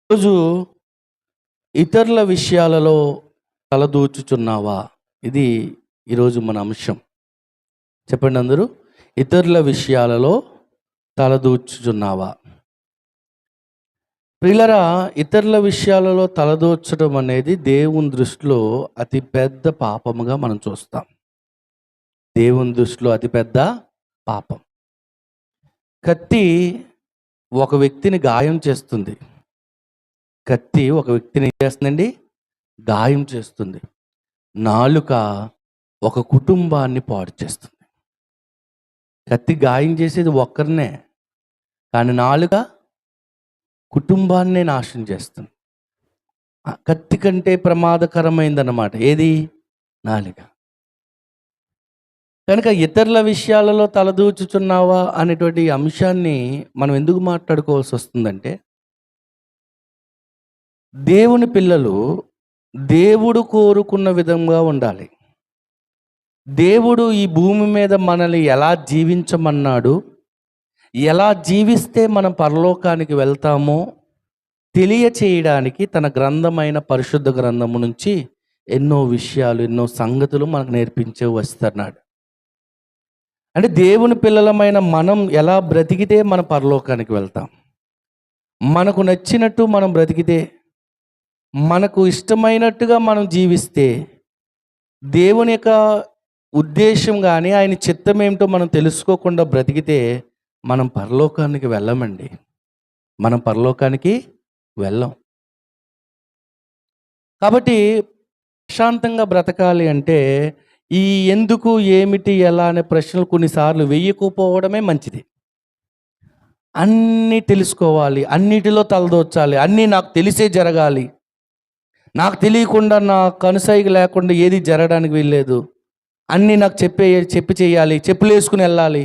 రోజు ఇతరుల విషయాలలో తలదూచుచున్నావా? ఇది ఈరోజు మన అంశం. చెప్పండి అందరూ. ఇతరుల విషయాలలో తలదూచుచున్నావా? ప్రియులరా, ఇతరుల విషయాలలో తలదూర్చడం అనేది దేవుని దృష్టిలో అతి పెద్ద పాపముగా మనం చూస్తాం. దేవుని దృష్టిలో అతిపెద్ద పాపం. కత్తి ఒక వ్యక్తిని గాయం చేస్తుంది. కత్తి ఒక వ్యక్తిని ఏం చేస్తుందండి? గాయం చేస్తుంది. నాలుక ఒక కుటుంబాన్ని పాడు చేస్తుంది. కత్తి గాయం చేసేది ఒక్కరినే, కానీ నాలుక కుటుంబాన్నే నాశనం చేస్తుంది. కత్తి కంటే ప్రమాదకరమైందన్నమాట ఏది? నాలుక. కనుక ఇతరుల విషయాలలో తలదూచుచున్నావా అనేటువంటి అంశాన్ని మనం ఎందుకు మాట్లాడుకోవాల్సి వస్తుందంటే, దేవుని పిల్లలు దేవుడు కోరుకున్న విధంగా ఉండాలి. దేవుడు ఈ భూమి మీద మనల్ని ఎలా జీవించమన్నాడు, ఎలా జీవిస్తే మనం పరలోకానికి వెళ్తామో తెలియచేయడానికి తన గ్రంథమైన పరిశుద్ధ గ్రంథము నుంచి ఎన్నో విషయాలు, ఎన్నో సంగతులు మనకు నేర్పించే వస్తున్నాడు. అంటే దేవుని పిల్లలమైన మనం ఎలా బ్రతికితే మన పరలోకానికి వెళ్తాం, మనకు నచ్చినట్టు మనం బ్రతికితే, మనకు ఇష్టమైనట్టుగా మనం జీవిస్తే, దేవుని యొక్క ఉద్దేశం కానీ ఆయన చిత్తం ఏమిటో మనం తెలుసుకోకుండా బ్రతికితే మనం పరలోకానికి వెళ్ళమండి. మనం పరలోకానికి వెళ్ళం. కాబట్టి ప్రశాంతంగా బ్రతకాలి అంటే ఈ ఎందుకు, ఏమిటి, ఎలా అనే ప్రశ్నలు కొన్నిసార్లు వెయ్యకపోవడమే మంచిది. అన్నీ తెలుసుకోవాలి, అన్నిటిలో తలదోచాలి, అన్నీ నాకు తెలిసే జరగాలి, నాకు తెలియకుండా నా కనుసైగ లేకుండా ఏది జరగడానికి వీల్లేదు, అన్నీ నాకు చెప్పి చేయాలి, చెప్పులు వేసుకుని వెళ్ళాలి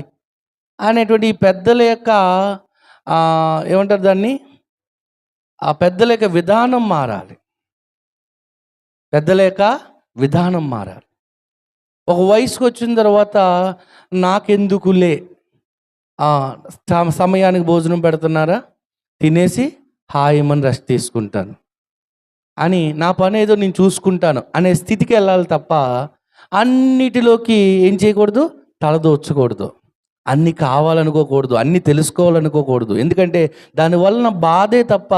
అనేటువంటి ఈ పెద్దల యొక్క ఏమంటారు దాన్ని, ఆ పెద్దల యొక్క విధానం మారాలి. పెద్దల యొక్క విధానం మారాలి. ఒక వయసుకు వచ్చిన తర్వాత నాకెందుకులే, సమయానికి భోజనం పెడుతున్నారా, తినేసి హాయిమని రెస్ట్ తీసుకుంటాను అని, నా పని ఏదో నేను చూసుకుంటాను అనే స్థితికి వెళ్ళాలి తప్ప అన్నిటిలోకి ఏం చేయకూడదు? తలదోచకూడదు. అన్నీ కావాలనుకోకూడదు, అన్నీ తెలుసుకోవాలనుకోకూడదు. ఎందుకంటే దానివలన బాధే తప్ప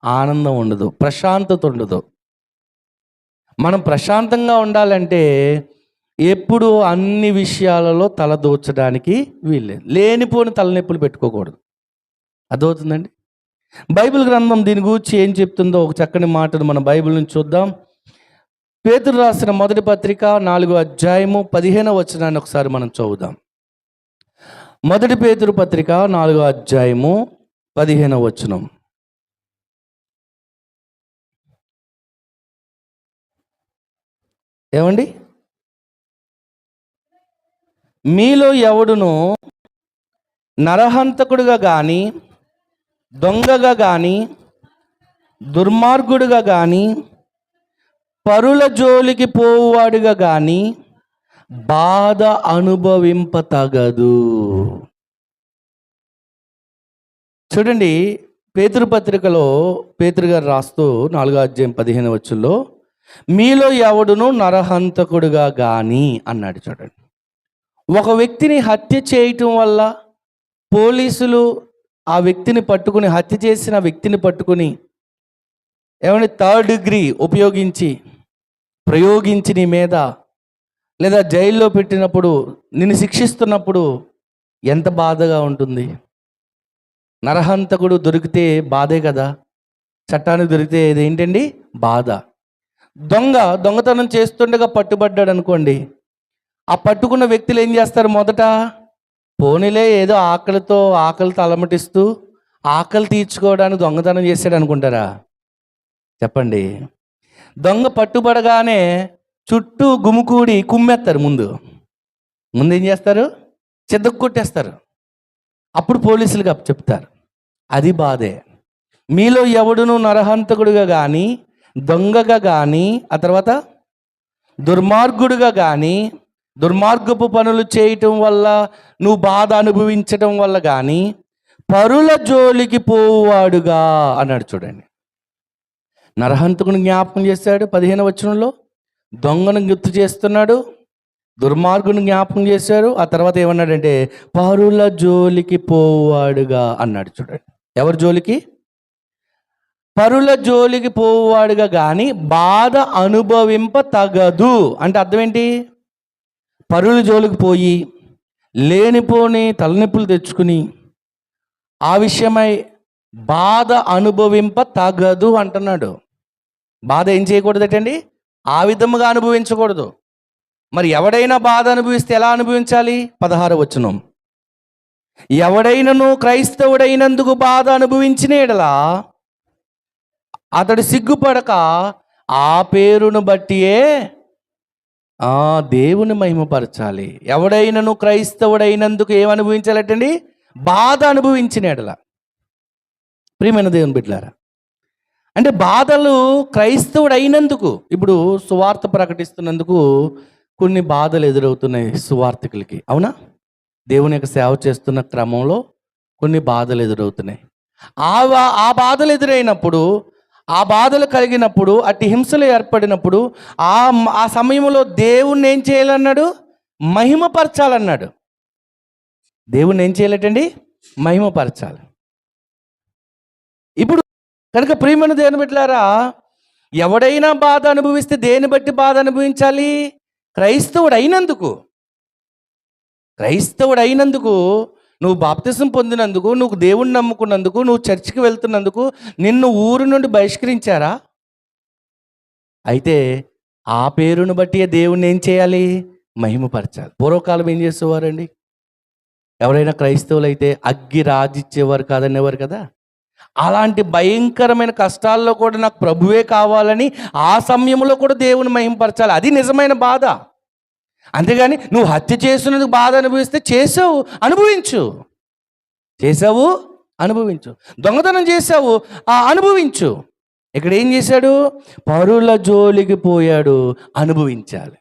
ఆనందం ఉండదు, ప్రశాంతత ఉండదు. మనం ప్రశాంతంగా ఉండాలంటే ఎప్పుడు అన్ని విషయాలలో తలదోచడానికి వీల్లేదు. లేనిపోని తలనొప్పులు పెట్టుకోకూడదు. అర్థమవుతుందండి? బైబిల్ గ్రంథం దీని గురించి ఏం చెప్తుందో ఒక చక్కని మాటను మన బైబిల్ నుంచి చూద్దాం. పేతురు రాసిన మొదటి పత్రిక 4వ అధ్యాయము 15వ వచనాన్ని ఒకసారి మనం చదువుదాం. మొదటి పేతురు పత్రిక 4వ అధ్యాయము 15వ వచనం. ఏమండి? మీలో ఎవడును నరహంతకుడుగా కానీ, దొంగగా కానీ, దుర్మార్గుడుగా కానీ, పరుల జోలికి పోవువాడుగా కానీ బాధ అనుభవింపతగదు. చూడండి, పేతురు పత్రికలో పేతురు గారు రాస్తూ 4వ అధ్యాయం 15వ వచనంలో మీలో ఎవడును నరహంతకుడుగా కానీ అన్నాడు. చూడండి, ఒక వ్యక్తిని హత్య చేయటం వల్ల పోలీసులు ఆ వ్యక్తిని పట్టుకుని, హత్య చేసిన వ్యక్తిని పట్టుకుని ఏమైనా 3rd డిగ్రీ ప్రయోగించి నీ మీద, లేదా జైల్లో పెట్టినప్పుడు, నిన్ను శిక్షిస్తున్నప్పుడు ఎంత బాధగా ఉంటుంది. నరహంతకుడు దొరికితే బాధే కదా, చట్టానికి దొరికితే ఏంటండి? బాధ. దొంగతనం చేస్తుండగా పట్టుబడ్డాడు అనుకోండి, ఆ పట్టుకున్న వ్యక్తులు ఏం చేస్తారు? మొదట పోనీలే ఏదో ఆకలితో అలమటిస్తూ ఆకలి తీర్చుకోవడానికి దొంగతనం చేశాడు అనుకుంటారా? చెప్పండి. దొంగ పట్టుబడగానే చుట్టూ గుమికూడి కుమ్మేస్తారు. ముందు ఏం చేస్తారు? చెద్దకు కొట్టేస్తారు. అప్పుడు పోలీసులకు చెప్తారు. అది బాధే. మీలో ఎవడును నరహంతకుడుగా కానీ, దొంగగా కానీ, ఆ తర్వాత దుర్మార్గుడుగా కానీ, దుర్మార్గపు పనులు చేయటం వల్ల నువ్వు బాధ అనుభవించటం వల్ల కానీ పరుల జోలికి పోవాడుగా అన్నాడు. చూడండి, నరహంతకుని జ్ఞాపకం చేశాడు 15వ వచనంలో, దొంగను గుర్తు చేస్తున్నాడు, దుర్మార్గుని జ్ఞాపకం చేశాడు. ఆ తర్వాత ఏమన్నాడంటే పరుల జోలికి పోవాడుగా అన్నాడు. చూడండి, ఎవరి జోలికి? పరుల జోలికి పోవాడుగా కానీ బాధ అనుభవింప తగదు. అంటే అర్థం ఏంటి? పరుల జోలికి పోయి లేనిపోని తలనొప్పులు తెచ్చుకుని ఆ విషయమై బాధ అనుభవింప తగదు అంటున్నాడు. బాధ ఏం చేయకూడదటండి? ఆ విధముగా అనుభవించకూడదు. మరి ఎవడైనా బాధ అనుభవిస్తే ఎలా అనుభవించాలి? 16వ వచనం, ఎవడైనను క్రైస్తవుడైనందుకు బాధ అనుభవించిన యెడల అతడు సిగ్గుపడక ఆ పేరును బట్టియే దేవుని మహిమపరచాలి. ఎవడైనను క్రైస్తవుడైనందుకు ఏమనుభవించాలటండి? బాధ అనుభవించిన యెడల. ప్రియమైన దేవుని బిడ్డలారా, అంటే బాధలు క్రైస్తవుడైనందుకు, ఇప్పుడు సువార్త ప్రకటిస్తున్నందుకు కొన్ని బాధలు ఎదురవుతున్నాయి సువార్థికులకి, అవునా? దేవుని యొక్క సేవ చేస్తున్న క్రమంలో కొన్ని బాధలు ఎదురవుతున్నాయి. ఆ బాధలు ఎదురైనప్పుడు, ఆ బాధలు కలిగినప్పుడు, అట్టి హింసలు ఏర్పడినప్పుడు ఆ సమయంలో దేవుణ్ణి ఏం చేయాలన్నాడు? మహిమపరచాలన్నాడు. దేవుణ్ణి ఏం చేయాలటండి? మహిమపరచాలి. ఇప్పుడు కనుక ప్రియమైన దేవుని బిడ్డలారా, ఎవడైనా బాధ అనుభవిస్తే దేని బట్టి బాధ అనుభవించాలి? క్రైస్తవుడైనందుకు. క్రైస్తవుడైనందుకు, నువ్వు బాప్తిసం పొందినందుకు, నువ్వు దేవుణ్ణి నమ్ముకున్నందుకు, నువ్వు చర్చికి వెళ్తున్నందుకు నిన్ను ఊరు నుండి బహిష్కరించారా? అయితే ఆ పేరును బట్టి దేవుణ్ణి ఏం చేయాలి? మహిమపరచాలి. పూర్వకాలం ఏం చేసేవారండి? ఎవరైనా క్రైస్తవులు అయితే అగ్గి రాజిచ్చేవారు కాదనేవారు కదా. అలాంటి భయంకరమైన కష్టాల్లో కూడా నాకు ప్రభువే కావాలని ఆ సమయంలో కూడా దేవుని మహిమపరచాలి. అది నిజమైన బాధ. అంతేగాని నువ్వు హత్య చేసినందుకు బాధ అనుభవిస్తే చేసావు, అనుభవించు. చేసావు, అనుభవించు. దొంగతనం చేసావు, అనుభవించు. ఇక్కడ ఏం చేశాడు? పరుల జోలికి పోయాడు, అనుభవించాలి.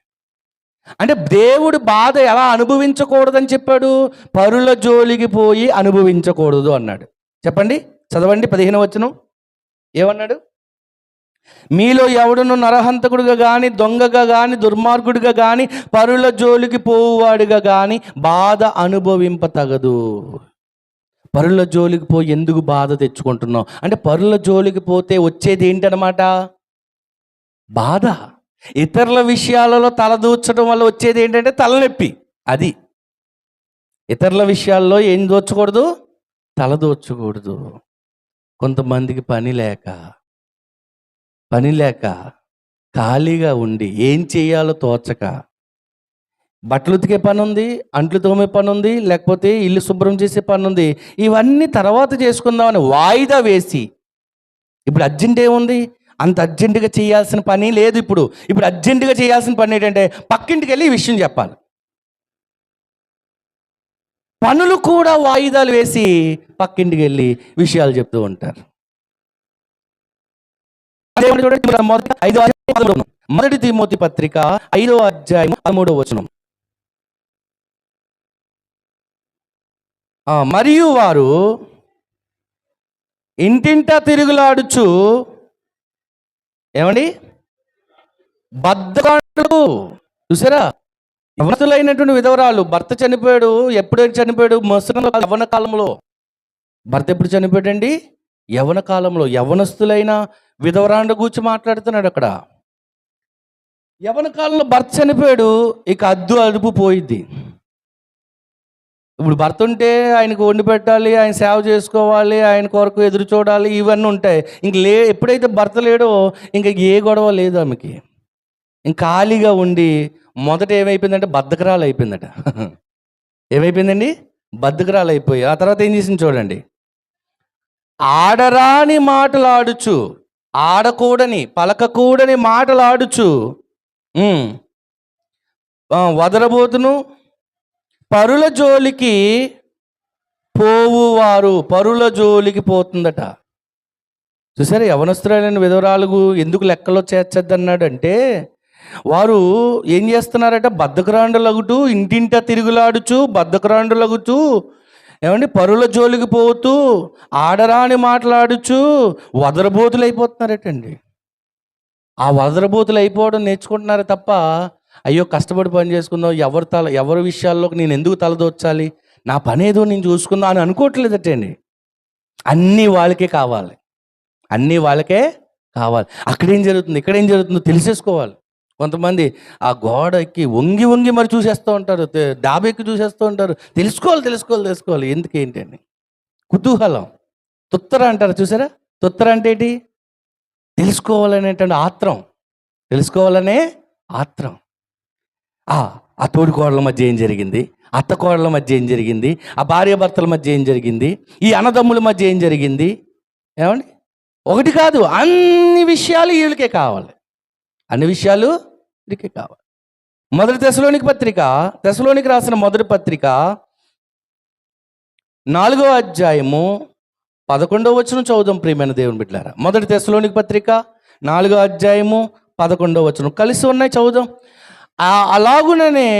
అంటే దేవుడు బాధ ఎలా అనుభవించకూడదని చెప్పాడు? పరుల జోలికి పోయి అనుభవించకూడదు అన్నాడు. చెప్పండి, చదవండి 15వ వచనం ఏమన్నాడు? మీలో ఎవడును నరహంతకుడుగా కానీ, దొంగగా కానీ, దుర్మార్గుడిగా కానీ, పరుల జోలికి పోవాడుగా కానీ బాధ అనుభవింప తగదు. పరుల జోలికి పోయి ఎందుకు బాధ తెచ్చుకుంటున్నావు అంటే, పరుల జోలికి పోతే వచ్చేది ఏంటనమాట? బాధ. ఇతరుల విషయాలలో తలదూర్చడం వల్ల వచ్చేది ఏంటంటే తలనొప్పి. అది ఇతరుల విషయాల్లో ఏం దోచకూడదు? తలదూర్చకూడదు. కొంతమందికి పని లేక ఖాళీగా ఉండి ఏం చేయాలో తోచక, బట్టలు ఉతికే పని ఉంది, అంట్లు తోమే పని ఉంది, లేకపోతే ఇల్లు శుభ్రం చేసే పని ఉంది, ఇవన్నీ తర్వాత చేసుకుందామని వాయిదా వేసి, ఇప్పుడు అర్జెంట్ ఏముంది? అంత అర్జెంటుగా చేయాల్సిన పని లేదు. ఇప్పుడు అర్జెంటుగా చేయాల్సిన పని ఏంటంటే పక్కింటికి వెళ్ళి ఈ విషయం చెప్పాలి. పనులు కూడా వాయిదాలు వేసి పక్కింటికి వెళ్ళి విషయాలు చెప్తూ ఉంటారు. మొదటి తిమోతి పత్రిక 5వ అధ్యాయం 13వ వచనం. మరియు వారు ఇంటింటా తిరుగులాడుచు ఏమండి? బద్ధకాలు. చూసారా? యవనస్తులైనటువంటి విధవరాలు, భర్త చనిపోయాడు. ఎప్పుడైతే చనిపోయాడు? యవన కాలంలో. భర్త ఎప్పుడు చనిపోయాడండి? యవన కాలంలో. యవనస్తులైన విధవరాండ కూర్చి మాట్లాడుతున్నాడు అక్కడ. యవన కాలంలో భర్త చనిపోయాడు, ఇక అదుపు పోయిద్ది. ఇప్పుడు భర్త ఉంటే ఆయనకు వండి పెట్టాలి, ఆయన సేవ చేసుకోవాలి, ఆయన కొరకు ఎదురు చూడాలి, ఇవన్నీ ఉంటాయి. ఎప్పుడైతే భర్త లేడో ఇంకా ఏ గొడవ లేదు ఆమెకి. ఇంక ఖాళీగా ఉండి మొదట ఏమైపోయిందంటే బద్ధకరాలు అయిపోయిందట. ఏమైపోయిందండి? బద్ధకరాలు అయిపోయి ఆ తర్వాత ఏం చేసింది చూడండి. ఆడరాని మాటలాడుచు, ఆడకూడని పలకకూడని మాటలాడుచు వదరబోతును పరుల జోలికి పోవువారు. పరుల జోలికి పోతుందట. చూసారా? యవనస్తులైన విధవరాలు ఎందుకు లెక్కలో చేర్చద్దన్నాడు అంటే, వారు ఏం చేస్తున్నారట? బద్ధకరాండులగుతూ, ఇంటింటా తిరుగులాడుచు, బద్ధకరాండులగుతూ, ఏమండి, పరుల జోలికి పోతూ, ఆడరాని మాట్లాడుచు వదరబోతులు అయిపోతున్నారటండి. ఆ వదరబోతులు అయిపోవడం నేర్చుకుంటున్నారే తప్ప, అయ్యో కష్టపడి పని చేసుకుందాం, ఎవరి విషయాల్లోకి నేను ఎందుకు తలదూర్చాలి, నా పని ఏదో నేను చూసుకుందాం అని అనుకోవట్లేదటండి. అన్నీ వాళ్ళకే కావాలి, అన్నీ వాళ్ళకే కావాలి. అక్కడేం జరుగుతుంది, ఇక్కడేం జరుగుతుందో తెలిసేసుకోవాలి. కొంతమంది ఆ గోడ ఎక్కి వంగి వంగి మరి చూసేస్తూ ఉంటారు, డాబా ఎక్కి చూసేస్తూ ఉంటారు. తెలుసుకోవాలి ఎందుకు ఏంటండి, కుతూహలం. తుత్తర అంటారు చూసారా, తుత్తర అంటే ఏంటి, తెలుసుకోవాలనేటువంటి ఆత్రం, తెలుసుకోవాలనే ఆత్రం. ఆ తోడికోడల మధ్య ఏం జరిగింది, అత్త కోడల మధ్య ఏం జరిగింది, ఆ భార్యాభర్తల మధ్య ఏం జరిగింది, ఈ అన్నదమ్ముల మధ్య ఏం జరిగింది, ఏమండి, ఒకటి కాదు అన్ని విషయాలు వీళ్ళకే కావాలి, అన్ని విషయాలు వీళ్ళకే కావాలి. మొదటి తెస్సలోనికి రాసిన మొదటి పత్రిక 4వ అధ్యాయము 11వ వచనం చదువుదాం ప్రియమైన దేవుని బిడ్డలారా. మొదటి తెస్సలోనికి పత్రిక 4వ అధ్యాయము 11వ వచనం కలిసి ఉన్నాయి, చదువుదాం. అలాగుననే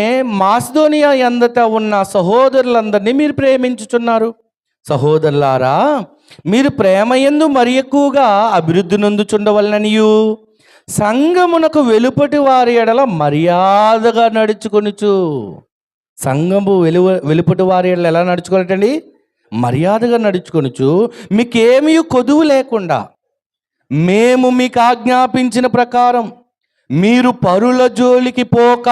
మాసిదోనియా యందట ఉన్న సహోదరులందరినీ మీరు ప్రేమించుచున్నారు. సహోదరులారా, మీరు ప్రేమయందు మరి ఎక్కువగా అభివృద్ధి నొందుచుండవలననియు, సంఘమునకు వెలుపటి వారి ఎడల మర్యాదగా నడుచుకొనుచు. సంఘము వెలుపటి వారి ఎడల ఎలా నడుచుకోవాలండి, మర్యాదగా నడుచుకొనుచు, మీకేమీ కొదువు లేకుండా మేము మీకు ఆజ్ఞాపించిన ప్రకారం మీరు పరుల జోలికి పోక.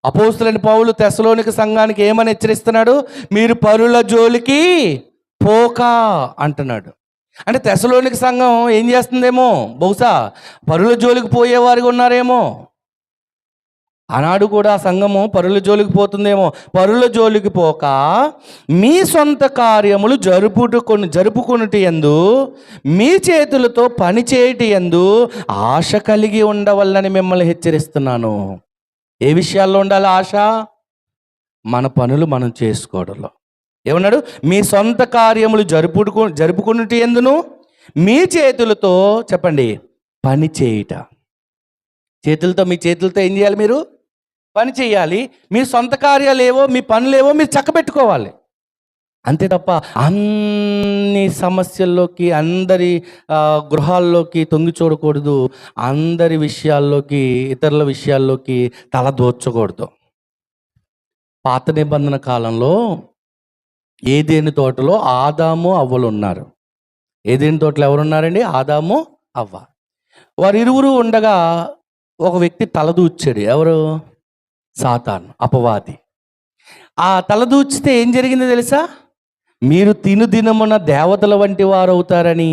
అపోస్తలుడైన పౌలు తెస్సలోనిక సంఘానికి ఏమని హెచ్చరిస్తున్నాడు, మీరు పరుల జోలికి పోక అంటున్నాడు. అంటే తెస్సలోనిక సంఘం ఏం చేస్తుందేమో, బహుశా పరుల జోలికి పోయేవారిగా ఉన్నారేమో. ఆనాడు కూడా ఆ సంఘము పరుల జోలికి పోతుందేమో. పరుల జోలికి పోక మీ సొంత కార్యములు జరుపుకొనుట యందు, మీ చేతులతో పని చేయటి యందు ఆశ కలిగి ఉండవల్లని మిమ్మల్ని హెచ్చరిస్తున్నాను. ఏ విషయాల్లో ఉండాలి ఆశ, మన పనులు మనం చేసుకోవడంలో. ఏమన్నాడు, మీ సొంత కార్యములు జరుపుకొనుట యందును, మీ చేతులతో చెప్పండి పని చేయుట. మీ చేతులతో ఏం చేయాలి, మీరు పని చేయాలి. మీ సొంత కార్యాలు ఏవో, మీ పనులేవో మీరు చక్కబెట్టుకోవాలి, అంతే తప్ప అన్ని సమస్యల్లోకి, అందరి గృహాల్లోకి తొంగి చూడకూడదు, అందరి విషయాల్లోకి, ఇతరుల విషయాల్లోకి తల దోచకూడదు. పాత నిబంధన కాలంలో ఏదేను తోటలో ఆదాము అవ్వలు ఉన్నారు. ఏదేను తోటలో ఎవరున్నారండి, ఆదాము అవ్వ. వారిరువురు ఉండగా ఒక వ్యక్తి తలదూర్చాడు. ఎవరు, సాతాను, అపవాది. ఆ తలదూచితే ఏం జరిగిందో తెలుసా, మీరు దినమున దేవతల వంటి వారు అవుతారని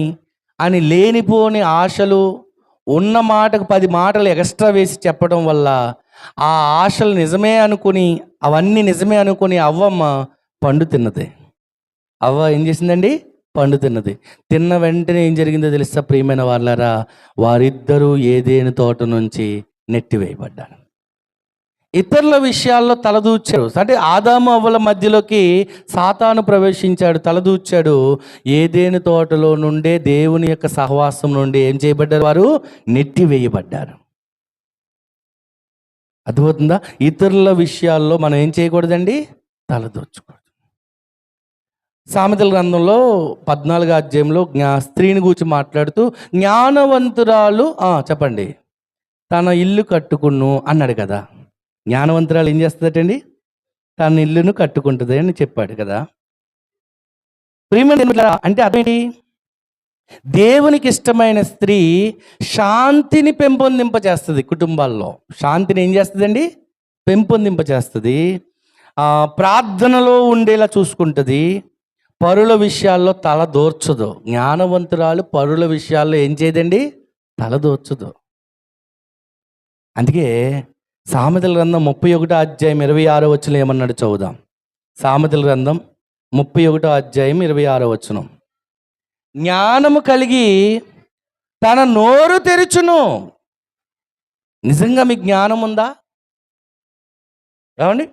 అని లేనిపోని ఆశలు, ఉన్న మాటకు 10 మాటలు ఎక్స్ట్రా వేసి చెప్పడం వల్ల ఆ ఆశలు నిజమే అనుకుని, అవన్నీ నిజమే అనుకుని అవ్వమ్మ పండు తిన్నది. అవ్వ ఏం చేసిందండి, పండు తిన్నది. తిన్న వెంటనే ఏం జరిగిందో తెలుసా ప్రియమైన వాళ్ళారా, వారిద్దరూ ఏదేను తోట నుంచి నెట్టివేయబడ్డారు. ఇతరుల విషయాల్లో తలదూచారు. అంటే ఆదాము అవ్వల మధ్యలోకి సాతాను ప్రవేశించాడు, తలదూచాడు. ఏదేను తోటలో నుండే దేవుని యొక్క సహవాసం నుండి ఏం చేయబడ్డారు, వారు నెట్టివేయబడ్డారు. అర్థమవుతుందా? ఇతరుల విషయాల్లో మనం ఏం చేయకూడదండి, తలదూర్చకూడదు. సామెతల గ్రంథంలో 14వ అధ్యాయంలో స్త్రీని గురించి మాట్లాడుతూ, జ్ఞానవంతురాలు చెప్పండి తన ఇల్లు కట్టుకును అన్నాడు కదా. జ్ఞానవంతురాలు ఏం చేస్తుందటండి, తన ఇల్లును కట్టుకుంటుంది అని చెప్పాడు కదా. ప్రియమైన అంటే అదేంటి, దేవునికి ఇష్టమైన స్త్రీ శాంతిని పెంపొందింపజేస్తుంది. కుటుంబాల్లో శాంతిని ఏం చేస్తుందండి, పెంపొందింపజేస్తుంది. ప్రార్థనలో ఉండేలా చూసుకుంటుంది. పరుల విషయాల్లో తల దూర్చదు. జ్ఞానవంతురాలు పరుల విషయాల్లో ఏం చేయదండి, తల దూర్చదు. అందుకే సామెతల గ్రంథం 31వ అధ్యాయం 26వ వచనం ఏమన్నాడు చదువుదాం. సామెతల గ్రంథం 31వ అధ్యాయం 26వ వచనం. జ్ఞానము కలిగి తన నోరు తెరుచును. నిజంగా మీకు జ్ఞానం ఉందా, ఏమండి,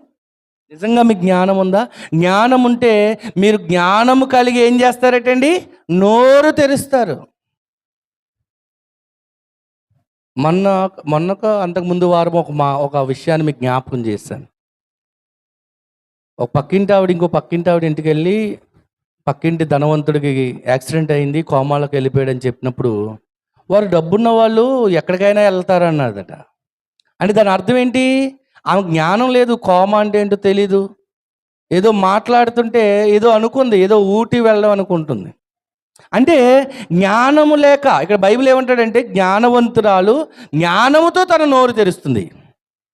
నిజంగా మీకు జ్ఞానం ఉందా? జ్ఞానం ఉంటే మీరు జ్ఞానము కలిగి ఏం చేస్తారటండి, నోరు తెరుస్తారు. మొన్నకు అంతకుముందు వారం ఒక విషయాన్ని మీకు జ్ఞాపకం చేశాను. ఒక పక్కింటి ఆవిడ ఇంకో పక్కింటి ఆవిడ ఇంటికి వెళ్ళి, పక్కింటి ధనవంతుడికి యాక్సిడెంట్ అయింది, కోమాలోకి వెళ్ళిపోయాడని చెప్పినప్పుడు వారు డబ్బున్న వాళ్ళు ఎక్కడికైనా వెళ్తారన్నదట. అంటే దాని అర్థం ఏంటి? ఆమె జ్ఞానం లేదు, కోమ అంటే ఏంటో తెలీదు. ఏదో మాట్లాడుతుంటే ఏదో అనుకుంది, ఏదో ఊటీ వెళ్ళడం అనుకుంటుంది. అంటే జ్ఞానము లేక, ఇక్కడ బైబిల్ ఏమంటాడంటే జ్ఞానవంతురాలు జ్ఞానముతో తన నోరు తెరుస్తుంది.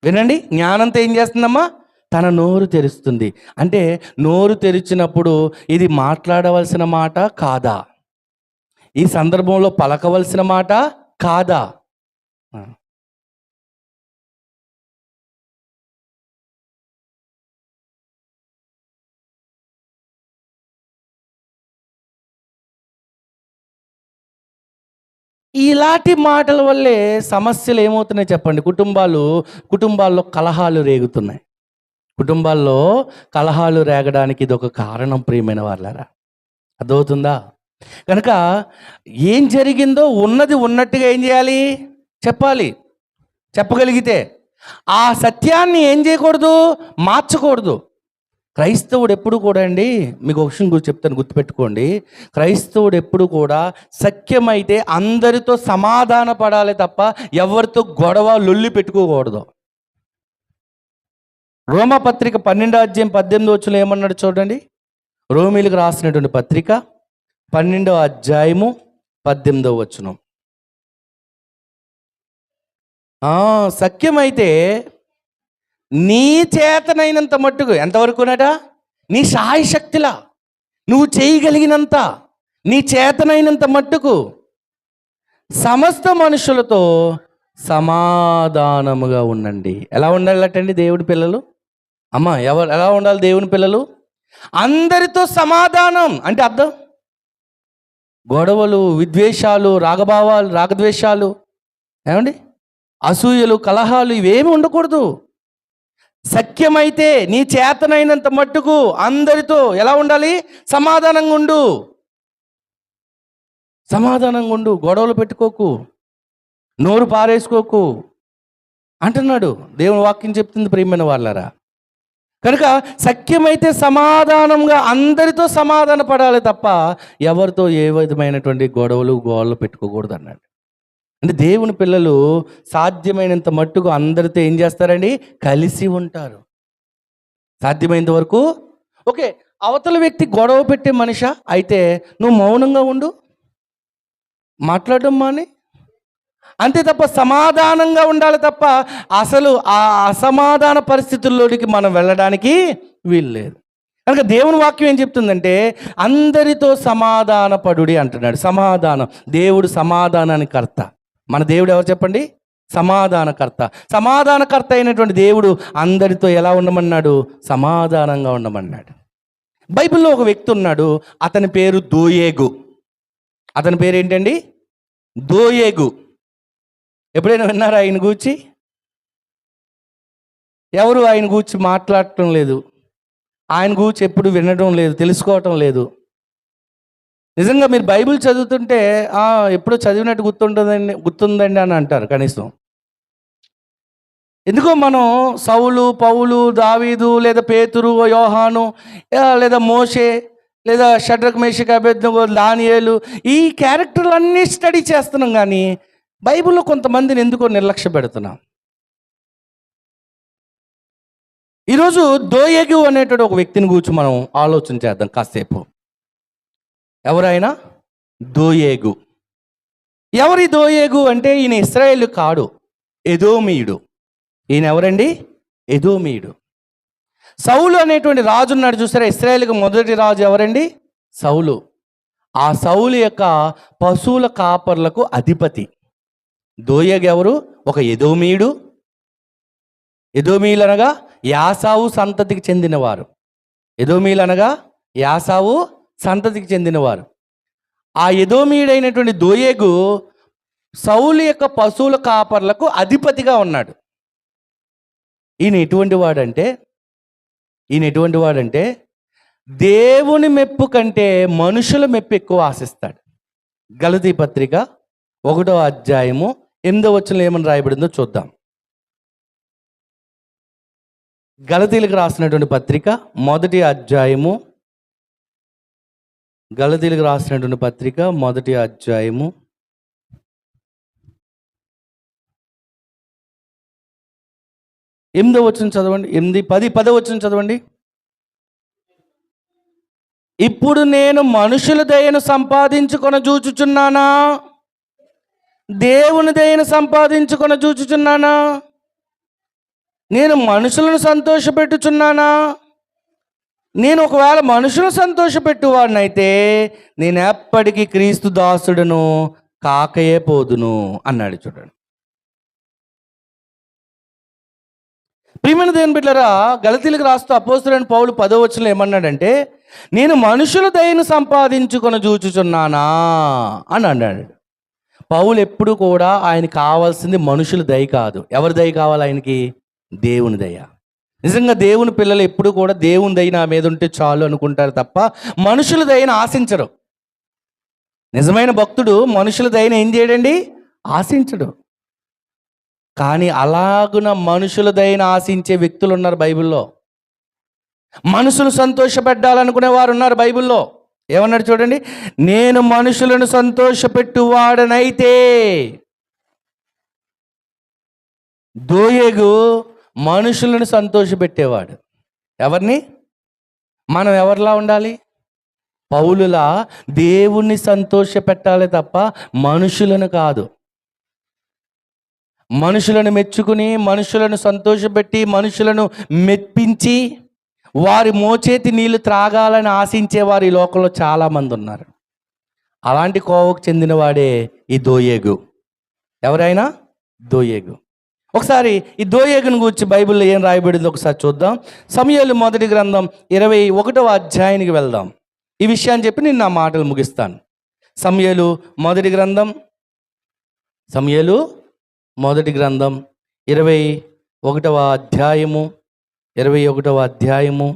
వినండి, జ్ఞానంతో ఏం చేస్తుందమ్మా? తన నోరు తెరుస్తుంది. అంటే నోరు తెరిచినప్పుడు ఇది మాట్లాడవలసిన మాట కాదా? ఈ సందర్భంలో పలకవలసిన మాట కాదా? ఇలాంటి మాటల వల్లే సమస్యలు ఏమవుతున్నాయి చెప్పండి? కుటుంబాల్లో కలహాలు రేగుతున్నాయి. కుటుంబాల్లో కలహాలు రేగడానికి ఇది ఒక కారణం, ప్రియమైన వాళ్ళారా. అర్థమవుతుందా? కనుక ఏం జరిగిందో ఉన్నది ఉన్నట్టుగా ఏం చేయాలి? చెప్పాలి. చెప్పగలిగితే ఆ సత్యాన్ని ఏం చేయకూడదు? మార్చకూడదు. క్రైస్తవుడు ఎప్పుడు కూడా అండి, మీకు ఒక విషయం చెప్తాను, గుర్తుపెట్టుకోండి. క్రైస్తవుడు ఎప్పుడు కూడా సఖ్యమైతే అందరితో సమాధాన పడాలి తప్ప ఎవరితో గొడవ లొల్లి పెట్టుకోకూడదు. రోమపత్రిక 12:18 ఏమన్నాడు చూడండి. రోమీలకు రాసినటువంటి పత్రిక 12:18. సఖ్యమైతే నీ చేతనైనంత మట్టుకు, ఎంతవరకునట? నీ శాయశక్తిలా నువ్వు చేయగలిగినంత, నీ చేతనైనంత మట్టుకు సమస్త మనుషులతో సమాధానముగా ఉండండి. ఎలా ఉండాలటండి దేవుడి పిల్లలు? అమ్మ, ఎలా ఉండాలి దేవుని పిల్లలు? అందరితో సమాధానం. అంటే అర్థం గొడవలు, విద్వేషాలు, రాగద్వేషాలు, ఏమండి, అసూయలు, కలహాలు ఇవేమి ఉండకూడదు. సఖ్యమైతే నీ చేతనైనంత మట్టుకు అందరితో ఎలా ఉండాలి? సమాధానంగా ఉండు. గొడవలు పెట్టుకోకు, నోరు పారేసుకోకు అంటున్నాడు. దేవుని వాక్యం చెప్తుంది, ప్రియమైన వాళ్ళారా. కనుక సఖ్యమైతే సమాధానంగా అందరితో సమాధాన పడాలి తప్ప ఎవరితో ఏ విధమైనటువంటి గోడలు పెట్టుకోకూడదు అన్నాడు. అంటే దేవుని పిల్లలు సాధ్యమైనంత మట్టుకు అందరితో ఏం చేస్తారండి? కలిసి ఉంటారు. సాధ్యమైనంత వరకు. ఓకే, అవతల వ్యక్తి గొడవ పెట్టే మనిషా అయితే నువ్వు మౌనంగా ఉండు, మాట్లాడడం మాని, అంతే తప్ప సమాధానంగా ఉండాలి తప్ప అసలు ఆ అసమాధాన పరిస్థితుల్లోనికి మనం వెళ్ళడానికి వీలు లేదు. కనుక దేవుని వాక్యం ఏం చెప్తుందంటే అందరితో సమాధాన పడుడి అంటున్నాడు. సమాధానం, దేవుడు సమాధానానికి కర్త. మన దేవుడు ఎవరు చెప్పండి? సమాధానకర్త. సమాధానకర్త అయినటువంటి దేవుడు అందరితో ఎలా ఉండమన్నాడు? సమాధానంగా ఉండమన్నాడు. బైబిల్లో ఒక వ్యక్తి ఉన్నాడు, అతని పేరు దోయేగు. అతని పేరు ఏంటండి? దోయేగు. ఎప్పుడైనా విన్నారా ఆయన గూర్చి? ఎవరు ఆయన గూర్చి మాట్లాడటం లేదు, ఆయన గూర్చి ఎప్పుడు వినడం లేదు, తెలుసుకోవటం లేదు. నిజంగా మీరు బైబిల్ చదువుతుంటే ఎప్పుడో చదివినట్టు గుర్తుందండి అని అంటారు కనీసం. ఎందుకో మనం సౌలు, పౌలు, దావీదు, లేదా పేతురు, యోహాను, లేదా మోషే, లేదా షడ్రక్, మేషక్, అబేద్నెగో, దానియేలు, ఈ క్యారెక్టర్లన్నీ స్టడీ చేస్తున్నాం, కానీ బైబిల్లో కొంతమందిని ఎందుకో నిర్లక్ష్య పెడుతున్నాం. ఈరోజు దోయేగు అనేటువంటి ఒక వ్యక్తిని గురించి మనం ఆలోచన చేద్దాం కాసేపు. ఎవరైనా దోయేగు. ఎవరి దోయేగు అంటే ఈయన ఇశ్రాయేలు కాడు, ఎదోమీయుడు. ఈయన ఎవరండి? ఎదోమీయుడు. సౌలు అనేటువంటి రాజు ఉన్నాడు చూసారా, ఇశ్రాయేలుకి మొదటి రాజు ఎవరండి? సౌలు. ఆ సౌలు యొక్క పశువుల కాపర్లకు అధిపతి. దోయేగు ఎవరు? ఒక ఎదోమీయుడు. ఎదోమీయులు అనగా యాసావు సంతతికి చెందినవారు. ఎదోమీయులు అనగా యాసావు సంతతికి చెందినవారు. ఆ ఎదోమీయుడైనటువంటి దోయేగు సౌలు యొక్క పశువుల కాపర్లకు అధిపతిగా ఉన్నాడు. ఈయన ఎటువంటి వాడంటే దేవుని మెప్పు కంటే మనుషుల మెప్పు ఎక్కువ ఆశిస్తాడు. గలతీ పత్రిక 1:8 ఏమని రాయబడిందో చూద్దాం. గలతీలకు రాసినటువంటి పత్రిక 1 గలతీలకు రాసినటువంటి పత్రిక 1 8వ వచనం చదవండి. 8, 10, 10వ వచనం చదవండి. ఇప్పుడు నేను మనుషుల దయను సంపాదించుకొన చూచుచున్నానా, దేవుని దయను సంపాదించుకొన చూచుచున్నానా? నేను మనుషులను సంతోషపెట్టుచున్నానా? నేను ఒకవేళ మనుషులను సంతోషపెట్టువాడినైతే నేను ఎప్పటికీ క్రీస్తు దాసుడును కాకయే పోదును అన్నాడు. చూడండి, ప్రియమైన దేవుని బిడ్డలారా, గలతీయులకు రాస్తూ అపోస్తలుడైన పౌలు 10వ వచనంలో ఏమన్నాడంటే, నేను మనుషుల దయను సంపాదించుకొని చూచుచున్నానా అని అన్నాడు. పౌలు ఎప్పుడు కూడా ఆయన కావాల్సింది మనుషుల దయ కాదు. ఎవరి దయ కావాలి ఆయనకి? దేవుని దయ. నిజంగా దేవుని పిల్లలు ఎప్పుడు కూడా దేవుని దయ నా మీద ఉంటే చాలు అనుకుంటారు తప్ప మనుషుల దయను ఆశించరు. నిజమైన భక్తుడు మనుషుల దయను ఏం చేయడండి? ఆశించడు. కానీ అలాగున మనుషుల దయను ఆశించే వ్యక్తులు ఉన్నారు బైబిల్లో. మనుషులు సంతోషపెట్టాలనుకునే వారు ఉన్నారు బైబిల్లో. ఏమన్నాడు చూడండి, నేను మనుషులను సంతోషపెట్టువాడనైతే. దోయేగు మనుషులను సంతోషపెట్టేవాడు. ఎవరిని? మనం ఎవరిలా ఉండాలి? పౌలులా దేవుణ్ణి సంతోషపెట్టాలి తప్ప మనుషులను కాదు. మనుషులను మెచ్చుకుని, మనుషులను సంతోషపెట్టి, మనుషులను మెప్పించి వారి మోచేతి నీళ్లు త్రాగాలని ఆశించేవారు ఈ లోకంలో చాలామంది ఉన్నారు. అలాంటి కోవకు చెందినవాడే ఈ దోయేగు. ఎవరైనా దోయేగు. ఒకసారి ఈ దోయేగును గురించి బైబిల్లో ఏం రాయబడిందో ఒకసారి చూద్దాం. సమూయేలు మొదటి గ్రంథం 21వ అధ్యాయానికి వెళ్దాం. ఈ విషయాన్ని చెప్పి నేను నా మాటలు ముగిస్తాను. సమూయేలు మొదటి గ్రంథం 21వ అధ్యాయము 21వ అధ్యాయము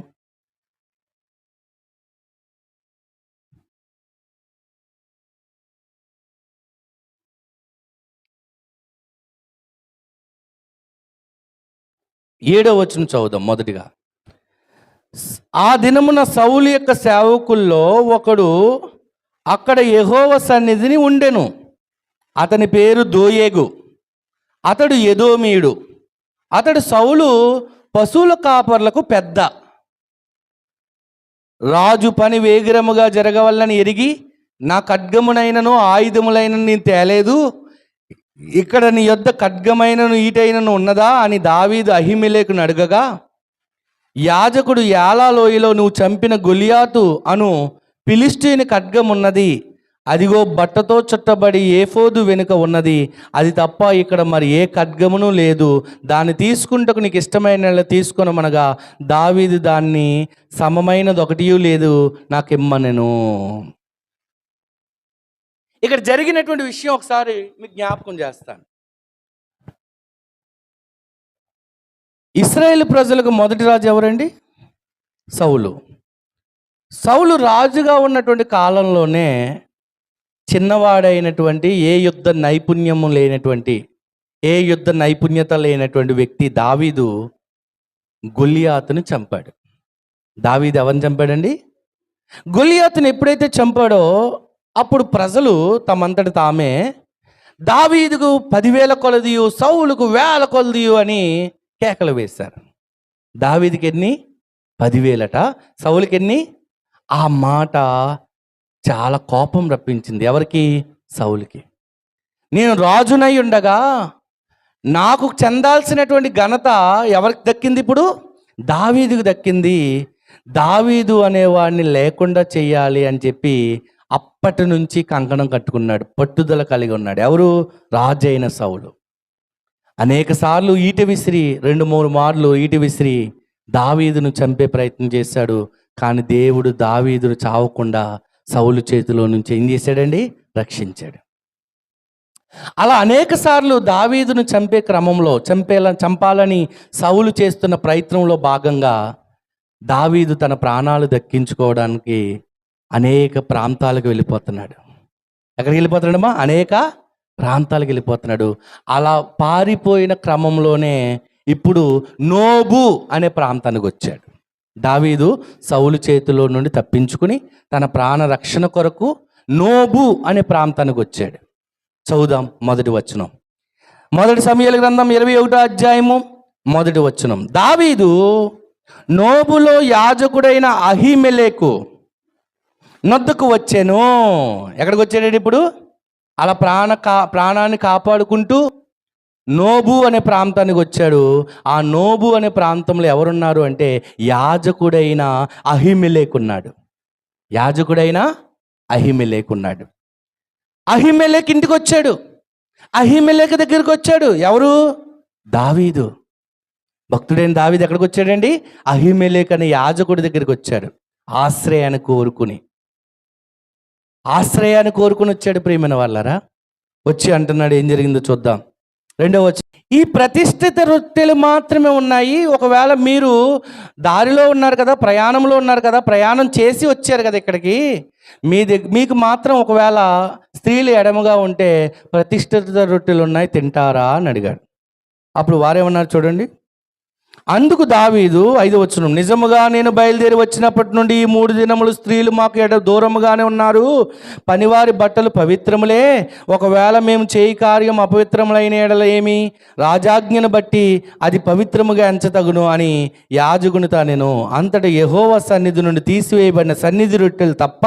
7వ వచనం చదువుదాం. మొదటిగా, ఆ దినమున సౌలు యొక్క సేవకుల్లో ఒకడు అక్కడ యెహోవా సన్నిధిని ఉండెను. అతని పేరు దోయేగు. అతడు ఎదోమీయుడు. అతడు సౌలు పశువుల కాపర్లకు పెద్ద. రాజు పని వేగిరముగా జరగవల్లని ఎరిగి, నా ఖడ్గమునైనను ఆయుధములైనను నేను తేలేదు, ఇక్కడ నీ యొద్ద ఖడ్గమైనను ఈటైనను ఉన్నదా అని దావీదు అహీమెలెకును అడగగా, యాజకుడు యాలా లోయలో నువ్వు చంపిన గొలియాతు అను ఫిలిష్తీయుని ఖడ్గం ఉన్నది, అదిగో బట్టతో చుట్టబడి ఏఫోదు వెనుక ఉన్నది, అది తప్ప ఇక్కడ మరి ఏ ఖడ్గమును లేదు, దాన్ని తీసుకుంటకు నీకు ఇష్టమైన తీసుకొనమనగా దావీదు దాన్ని సమమైనది ఒకటి లేదు నాకిమ్మనెను. ఇక్కడ జరిగినటువంటి విషయం ఒకసారి మీకు జ్ఞాపకం చేస్తాను. ఇశ్రాయేలు ప్రజలకు మొదటి రాజు ఎవరండి? సౌలు. సౌలు రాజుగా ఉన్నటువంటి కాలంలోనే చిన్నవాడైనటువంటి ఏ యుద్ధ నైపుణ్యత లేనటువంటి వ్యక్తి దావీదు గొలియాతును చంపాడు. దావీదు ఎవరిని చంపాడండి? గొలియాతును ఎప్పుడైతే చంపాడో అప్పుడు ప్రజలు తమంతటి తామే దావీదుకు 10,000 కొలదియు, సౌలుకు 1,000 కొలదియు అని కేకలు వేశారు. దావీదుకి ఎన్ని? 10,000, సౌలుకి ఎన్ని? ఆ మాట చాలా కోపం రప్పించింది. ఎవరికి? సౌలుకి. నేను రాజునై ఉండగా నాకు చెందాల్సినటువంటి ఘనత ఎవరికి దక్కింది? ఇప్పుడు దావీదుకు దక్కింది. దావీదు అనేవాడిని లేకుండా చెయ్యాలి అని చెప్పి అప్పటి నుంచి కంకణం కట్టుకున్నాడు, పట్టుదల కలిగి ఉన్నాడు. ఎవరు? రాజు అయిన సౌలు. అనేక సార్లు ఈట విసిరి, 2-3 మార్లు ఈట విసిరి దావీదును చంపే ప్రయత్నం చేశాడు. కానీ దేవుడు దావీదును చావకుండా సౌలు చేతిలో నుంచి ఏం చేశాడండి? రక్షించాడు. అలా అనేక సార్లు దావీదును చంపే క్రమంలో చంపాలని సౌలు చేస్తున్న ప్రయత్నంలో భాగంగా దావీదు తన ప్రాణాలు దక్కించుకోవడానికి అనేక ప్రాంతాలకు వెళ్ళిపోతున్నాడు. ఎక్కడికి వెళ్ళిపోతున్నాడమ్మా? అనేక ప్రాంతాలకు వెళ్ళిపోతున్నాడు. అలా పారిపోయిన క్రమంలోనే ఇప్పుడు నోబు అనే ప్రాంతానికి వచ్చాడు. దావీదు సౌలు చేతిలో నుండి తప్పించుకుని తన ప్రాణ రక్షణ కొరకు నోబు అనే ప్రాంతానికి వచ్చాడు. చదువుదాం మొదటి వచనం. మొదటి సమూయేలు గ్రంథం 21వ అధ్యాయము మొదటి వచనం, దావీదు నోబులో యాజకుడైన అహీమెలెకు నొద్దకు వచ్చాను. ఎక్కడికి వచ్చాడు ఇప్పుడు? అలా ప్రాణాన్ని కాపాడుకుంటూ నోబు అనే ప్రాంతానికి వచ్చాడు. ఆ నోబు అనే ప్రాంతంలో ఎవరున్నారు అంటే యాజకుడైన అహీమెలెకు ఉన్నాడు. యాజకుడైన అహీమెలెకు ఉన్నాడు. అహీమెలెకు ఇంటికి వచ్చాడు. అహీమెలెకు దగ్గరికి వచ్చాడు. ఎవరు? దావీదు. భక్తుడైన దావీదు ఎక్కడికి వచ్చాడండి? అహీమెలెకు అనే యాజకుడి దగ్గరికి వచ్చాడు. ఆశ్రయాన్ని కోరుకుని వచ్చాడు. ప్రియమైన వాళ్ళారా, వచ్చి అంటున్నాడు, ఏం జరిగిందో చూద్దాం. రెండవ ఈ ప్రతిష్ఠిత రొట్టెలు మాత్రమే ఉన్నాయి. ఒకవేళ మీరు దారిలో ఉన్నారు కదా, ప్రయాణంలో ఉన్నారు కదా, ప్రయాణం చేసి వచ్చారు కదా ఇక్కడికి, మీకు మాత్రం ఒకవేళ స్త్రీలు ఎడమగా ఉంటే ప్రతిష్ఠిత రొట్టెలు ఉన్నాయి, తింటారా అని అడిగాడు. అప్పుడు వారేమన్నారు చూడండి. అందుకు దావీదు 5వ వచనం, నిజముగా నేను బయలుదేరి వచ్చినప్పటి నుండి ఈ 3 దినములు స్త్రీలు మాకు దూరముగానే ఉన్నారు. పనివారి బట్టలు పవిత్రములే. ఒకవేళ మేము చేయి కార్యం అపవిత్రములైన ఎడల ఏమి? రాజాజ్ఞను బట్టి అది పవిత్రముగా ఎంచతగును అని యాజకునితో నేను. అంతటా యెహోవా సన్నిధి నుండి తీసివేయబడిన సన్నిధి రొట్టెలు తప్ప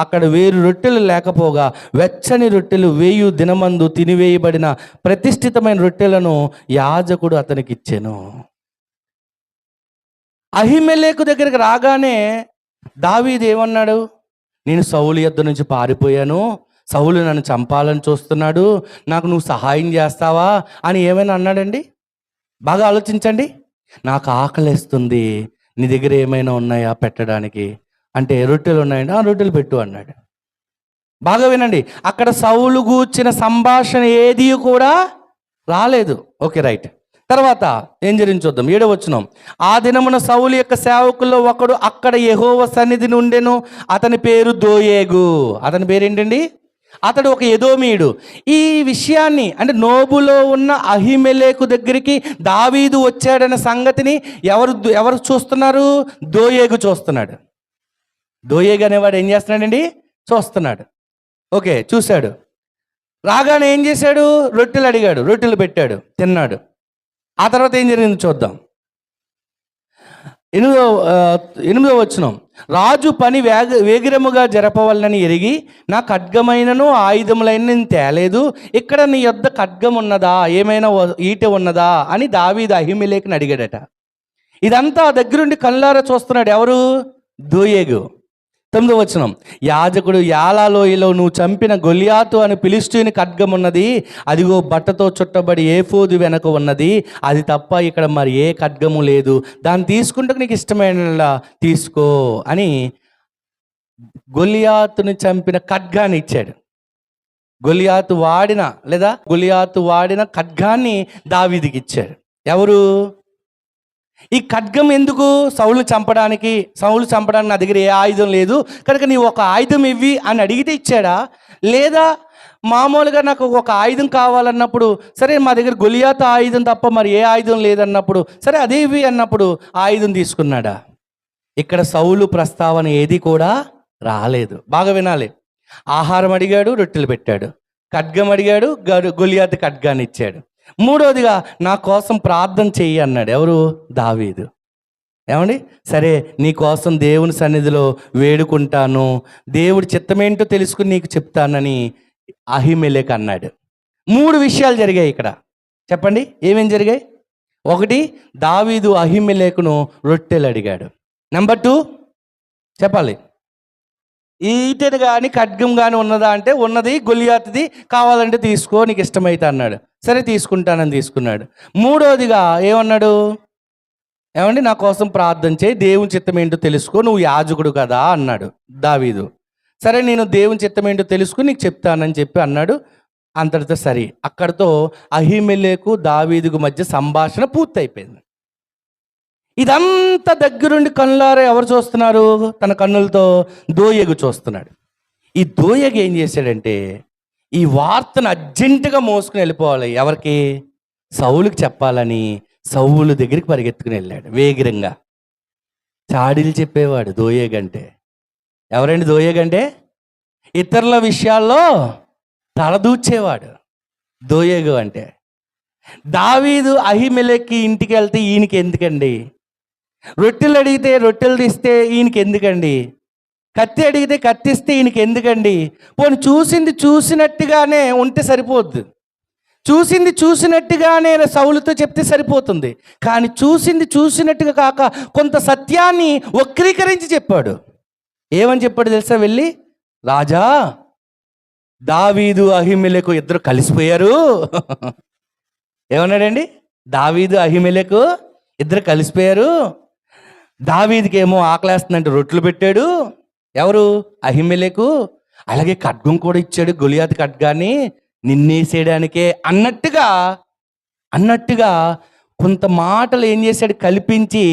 అక్కడ వేరు రొట్టెలు లేకపోగా వెచ్చని రొట్టెలు 1000 దినమందు తినివేయబడిన ప్రతిష్ఠితమైన రొట్టెలను యాజకుడు అతనికి ఇచ్చెను. అహీమెలెకు దగ్గరికి రాగానే దావీదు ఏమన్నాడు? నేను సౌలు యొద్ద నుంచి పారిపోయాను, సౌలు నన్ను చంపాలని చూస్తున్నాడు, నాకు నువ్వు సహాయం చేస్తావా అని ఏమైనా అన్నాడండి? బాగా ఆలోచించండి. నాకు ఆకలిస్తుంది, నీ దగ్గర ఏమైనా ఉన్నాయా పెట్టడానికి అంటే, రొట్టెలు ఉన్నాయండి, రొట్టెలు పెట్టు అన్నాడు. బాగా వినండి, అక్కడ సౌలు గూర్చిన సంభాషణ ఏది కూడా రాలేదు. Okay, right. తర్వాత ఏం జరిగింది చూద్దాం. 7వ వచనం, ఆ దినమున సౌలు యొక్క సేవకుల్లో ఒకడు అక్కడ యెహోవా సన్నిధిని ఉండెను. అతని పేరు దోయేగు. అతని పేరు ఏంటండి? అతడు ఒక ఎదోమీయుడు. ఈ విషయాన్ని అంటే నోబులో ఉన్న అహీమెలెకు దగ్గరికి దావీదు వచ్చాడన్న సంగతిని ఎవరు చూస్తున్నారు? దోయేగు చూస్తున్నాడు. దోయేగు అనేవాడు ఏం చేస్తున్నాడండి? చూస్తున్నాడు. ఓకే, చూశాడు. రాగానే ఏం చేశాడు? రొట్టెలు అడిగాడు, రొట్టెలు పెట్టాడు, తిన్నాడు. ఆ తర్వాత ఏం జరిగింది చూద్దాం. 8వ వచనం, రాజు పని వేగిరముగా జరపవలనని ఎరిగి నా ఖడ్గమైనను ఆయుధములైన నేను తేలేదు. ఇక్కడ నీ యొద్ద ఖడ్గం ఉన్నదా, ఏమైనా ఈట ఉన్నదా అని దావీదు అహీమెలెకుని అడిగాడట. ఇదంతా దగ్గరుండి కళ్ళారా చూస్తున్నాడు. ఎవరు? దోయేగు. 9వ వచనం, యాజకుడు యాలాలోయలో నువ్వు చంపిన గొలియాతు అని ఫిలిష్తీయుని ఖడ్గం ఉన్నది, అదిగో బట్టతో చుట్టబడి ఏఫోదు వెనక ఉన్నది, అది తప్ప ఇక్కడ మరి ఏ ఖడ్గము లేదు, దాన్ని తీసుకుంటే నీకు ఇష్టమైన తీసుకో అని గొలియాతుని చంపిన ఖడ్గాన్ని ఇచ్చాడు. గొలియాతు వాడిన ఖడ్గాన్ని దావీదుకి ఇచ్చాడు. ఎవరు? ఈ ఖడ్గం ఎందుకు? సౌలు చంపడానికి నా దగ్గర ఏ ఆయుధం లేదు కనుక నీవు ఒక ఆయుధం ఇవ్వి అని అడిగితే ఇచ్చాడా? లేదా మామూలుగా నాకు ఒక ఆయుధం కావాలన్నప్పుడు, సరే మా దగ్గర గొలియాతు ఆయుధం తప్ప మరి ఏ ఆయుధం లేదన్నప్పుడు, సరే అదే ఇవ్వి అన్నప్పుడు ఆయుధం తీసుకున్నాడా? ఇక్కడ సౌలు ప్రస్తావన ఏది కూడా రాలేదు. బాగా వినాలి. ఆహారం అడిగాడు, రొట్టెలు పెట్టాడు. ఖడ్గం అడిగాడు, గొలియాతు ఖడ్గాన్ని ఇచ్చాడు. 3వదిగా నా కోసం ప్రార్థన చెయ్యి అన్నాడు. ఎవరు? దావీదు. ఏమండి, సరే నీ కోసం దేవుని సన్నిధిలో వేడుకుంటాను, దేవుడి చిత్తమేంటో తెలుసుకుని నీకు చెప్తానని అహీమెలెకు అన్నాడు. 3 విషయాలు జరిగాయి ఇక్కడ. చెప్పండి ఏమేం జరిగాయి? 1, దావీదు అహీమెలెకును రొట్టెలు అడిగాడు. నెంబర్ 2 చెప్పాలి, ఈటెను కానీ ఖడ్గం కానీ ఉన్నదా అంటే ఉన్నది, గొలియాతుది, కావాలంటే తీసుకో నీకు ఇష్టమైతే అన్నాడు. సరే తీసుకుంటానని తీసుకున్నాడు. 3వదిగా ఏమన్నాడు? ఏమండి, నా కోసం ప్రార్థన చేయి, దేవుని చిత్తం ఏంటో తెలుసుకో, నువ్వు యాజకుడు కదా అన్నాడు దావీదు. సరే నేను దేవుని చిత్తం ఏంటో తెలుసుకుని నీకు చెప్తానని చెప్పి అన్నాడు. అంతటితో సరే, అక్కడితో అహీమెలెకు దావీదుకు మధ్య సంభాషణ పూర్తయిపోయింది. ఇదంతా దగ్గరుండి కళ్ళారా ఎవరు చూస్తున్నారు? తన కన్నులతో దోయేగు చూస్తున్నాడు. ఈ దోయేగు ఏం చేశాడంటే ఈ వార్తను అర్జెంటుగా మోసుకుని వెళ్ళిపోవాలి. ఎవరికి? సౌలుకి చెప్పాలని సౌలు దగ్గరికి పరిగెత్తుకుని వెళ్ళాడు వేగిరంగా. చాడీలు చెప్పేవాడు దోయేగు అంటే. ఎవరండి దోయేగు అంటే? ఇతరుల విషయాల్లో తలదూచేవాడు దోయేగు అంటే. దావీదు అహిమెలెక్కి ఇంటికి వెళ్తే ఈయనకి ఎందుకండి? రొట్టెలు అడిగితే రొట్టెలు తీస్తే ఈయనకి ఎందుకండి? కత్తి అడిగితే కత్తిస్తే ఈయనకి ఎందుకండి? పోనీ చూసింది చూసినట్టుగానే ఉంటే సరిపోద్ది. చూసింది చూసినట్టుగానే సౌలుతో చెప్తే సరిపోతుంది. కానీ చూసింది చూసినట్టుగా కాక కొంత సత్యాన్ని వక్రీకరించి చెప్పాడు. ఏమని చెప్పాడు తెలుసా? వెళ్ళి, రాజా, దావీదు అహిమెలెకు ఇద్దరు కలిసిపోయారు. ఏమన్నాడండి? దావీదు అహిమెలెకు ఇద్దరు కలిసిపోయారు. దావీదుకి ఏమో ఆకలేస్తుందంటే రొట్టెలు పెట్టాడు. ఎవరు? అహిమెలెకు. అలాగే ఖడ్గం కూడా ఇచ్చాడు, గొలియాతు ఖడ్గాన్ని నిన్నేసేయడానికే అన్నట్టుగా కొంత మాటలు ఏం చేశాడు? కల్పించి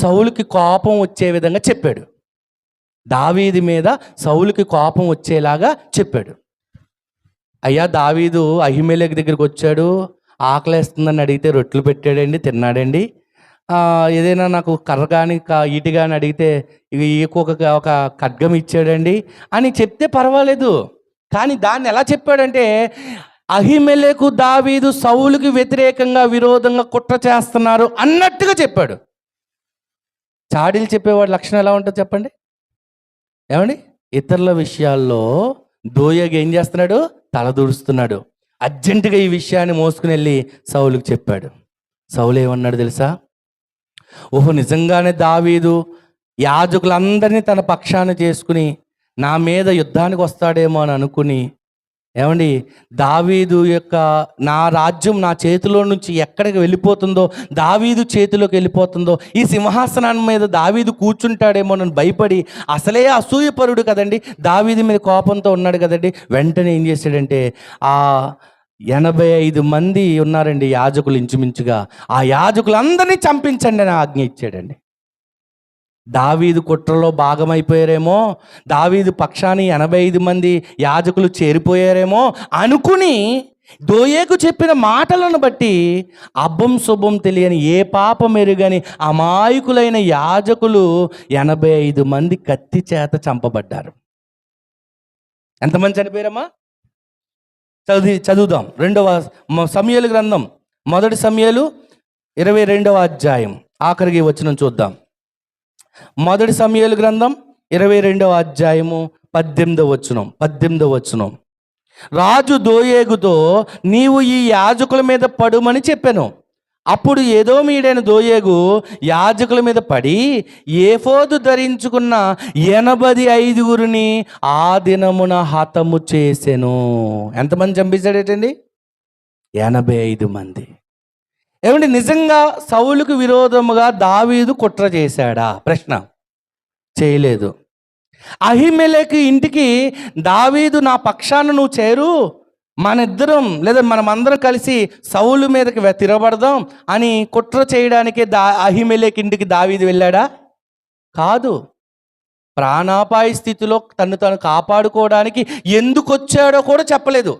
సౌలుకి కోపం వచ్చే విధంగా చెప్పాడు. దావీదు మీద సౌలుకి కోపం వచ్చేలాగా చెప్పాడు. అయ్యా, దావీదు అహిమెలెకు దగ్గరికి వచ్చాడు, ఆకలేస్తుందని అడిగితే రొట్టెలు పెట్టాడండి, తిన్నాడండి. ఏదైనా నాకు కర్ర కానీ ఈటి కానీ అడిగితే ఒక ఖడ్గం ఇచ్చాడండి అని చెప్తే పర్వాలేదు. కానీ దాన్ని ఎలా చెప్పాడంటే, అహిమెలెకు దావీదు సౌలుకి వ్యతిరేకంగా విరోధంగా కుట్ర చేస్తున్నారు అన్నట్టుగా చెప్పాడు. చాడీలు చెప్పేవాడి లక్షణం ఎలా ఉంటుంది చెప్పండి? ఏమండి? ఇతరుల విషయాల్లో దోయగా ఏం చేస్తున్నాడు? తలదూడుస్తున్నాడు. అర్జెంటుగా ఈ విషయాన్ని మోసుకుని వెళ్ళి సౌలుకి చెప్పాడు. సౌలు ఏమన్నాడు తెలుసా? ఓహో, నిజంగానే దావీదు యాజకులందరినీ తన పక్షాన చేసుకుని నా మీద యుద్ధానికి వస్తాడేమో అని అనుకుని, ఏమండి, దావీదు యొక్క నా రాజ్యం నా చేతిలో నుంచి ఎక్కడికి వెళ్ళిపోతుందో, దావీదు చేతిలోకి వెళ్ళిపోతుందో, ఈ సింహాసనం మీద దావీదు కూర్చుంటాడేమో అని భయపడి, అసలే అసూయపరుడు కదండి, దావీదు మీద కోపంతో ఉన్నాడు కదండి, వెంటనే ఏం చేశాడంటే 85 మంది ఉన్నారండి యాజకులు ఇంచుమించుగా, ఆ యాజకులందరినీ చంపించండి అని ఆజ్ఞ ఇచ్చాడండి. దావీదు కుట్రలో భాగమైపోయారేమో, దావీదు పక్షాన్ని 85 మంది యాజకులు చేరిపోయారేమో అనుకుని దోయేగు చెప్పిన మాటలను బట్టి అబ్బం శుభం తెలియని ఏ పాపం ఎరుగని అమాయకులైన యాజకులు 85 మంది కత్తి చేత చంపబడ్డారు. ఎంతమంది చనిపోయారమ్మా? చదువుదాం. 2వ సమూయేలు గ్రంథం, 1 సమూయేలు 22వ అధ్యాయం ఆఖరికి వచనం చూద్దాం. 1 సమూయేలు గ్రంథం 22వ అధ్యాయము 18వ వచనం. రాజు దోయేగుతో, నీవు ఈ యాజకుల మీద పడుమని చెప్పాను. అప్పుడు ఎదోమీయుడైన దోయేగు యాజకుల మీద పడి ఏఫోదు ధరించుకున్న 85 ఆ దినమున హతము చేసెను. ఎంతమంది చంపేశాడేటండి? 85 మంది. ఏమండి, నిజంగా సౌలుకు విరోధముగా దావీదు కుట్ర చేశాడా? ప్రశ్న. చేయలేదు. అహిమెలెకు ఇంటికి దావీదు నా పక్షాన నువ్వు చేరు, మనిద్దరం లేదా మనమందరం కలిసి సౌలు మీదకి తిరగబడదాం అని కుట్ర చేయడానికి అహిమెలెకు ఇంటికి దావీదు వెళ్ళాడా? కాదు. ప్రాణాపాయ స్థితిలో తను కాపాడుకోవడానికి ఎందుకు వచ్చాడో కూడా చెప్పలేదు.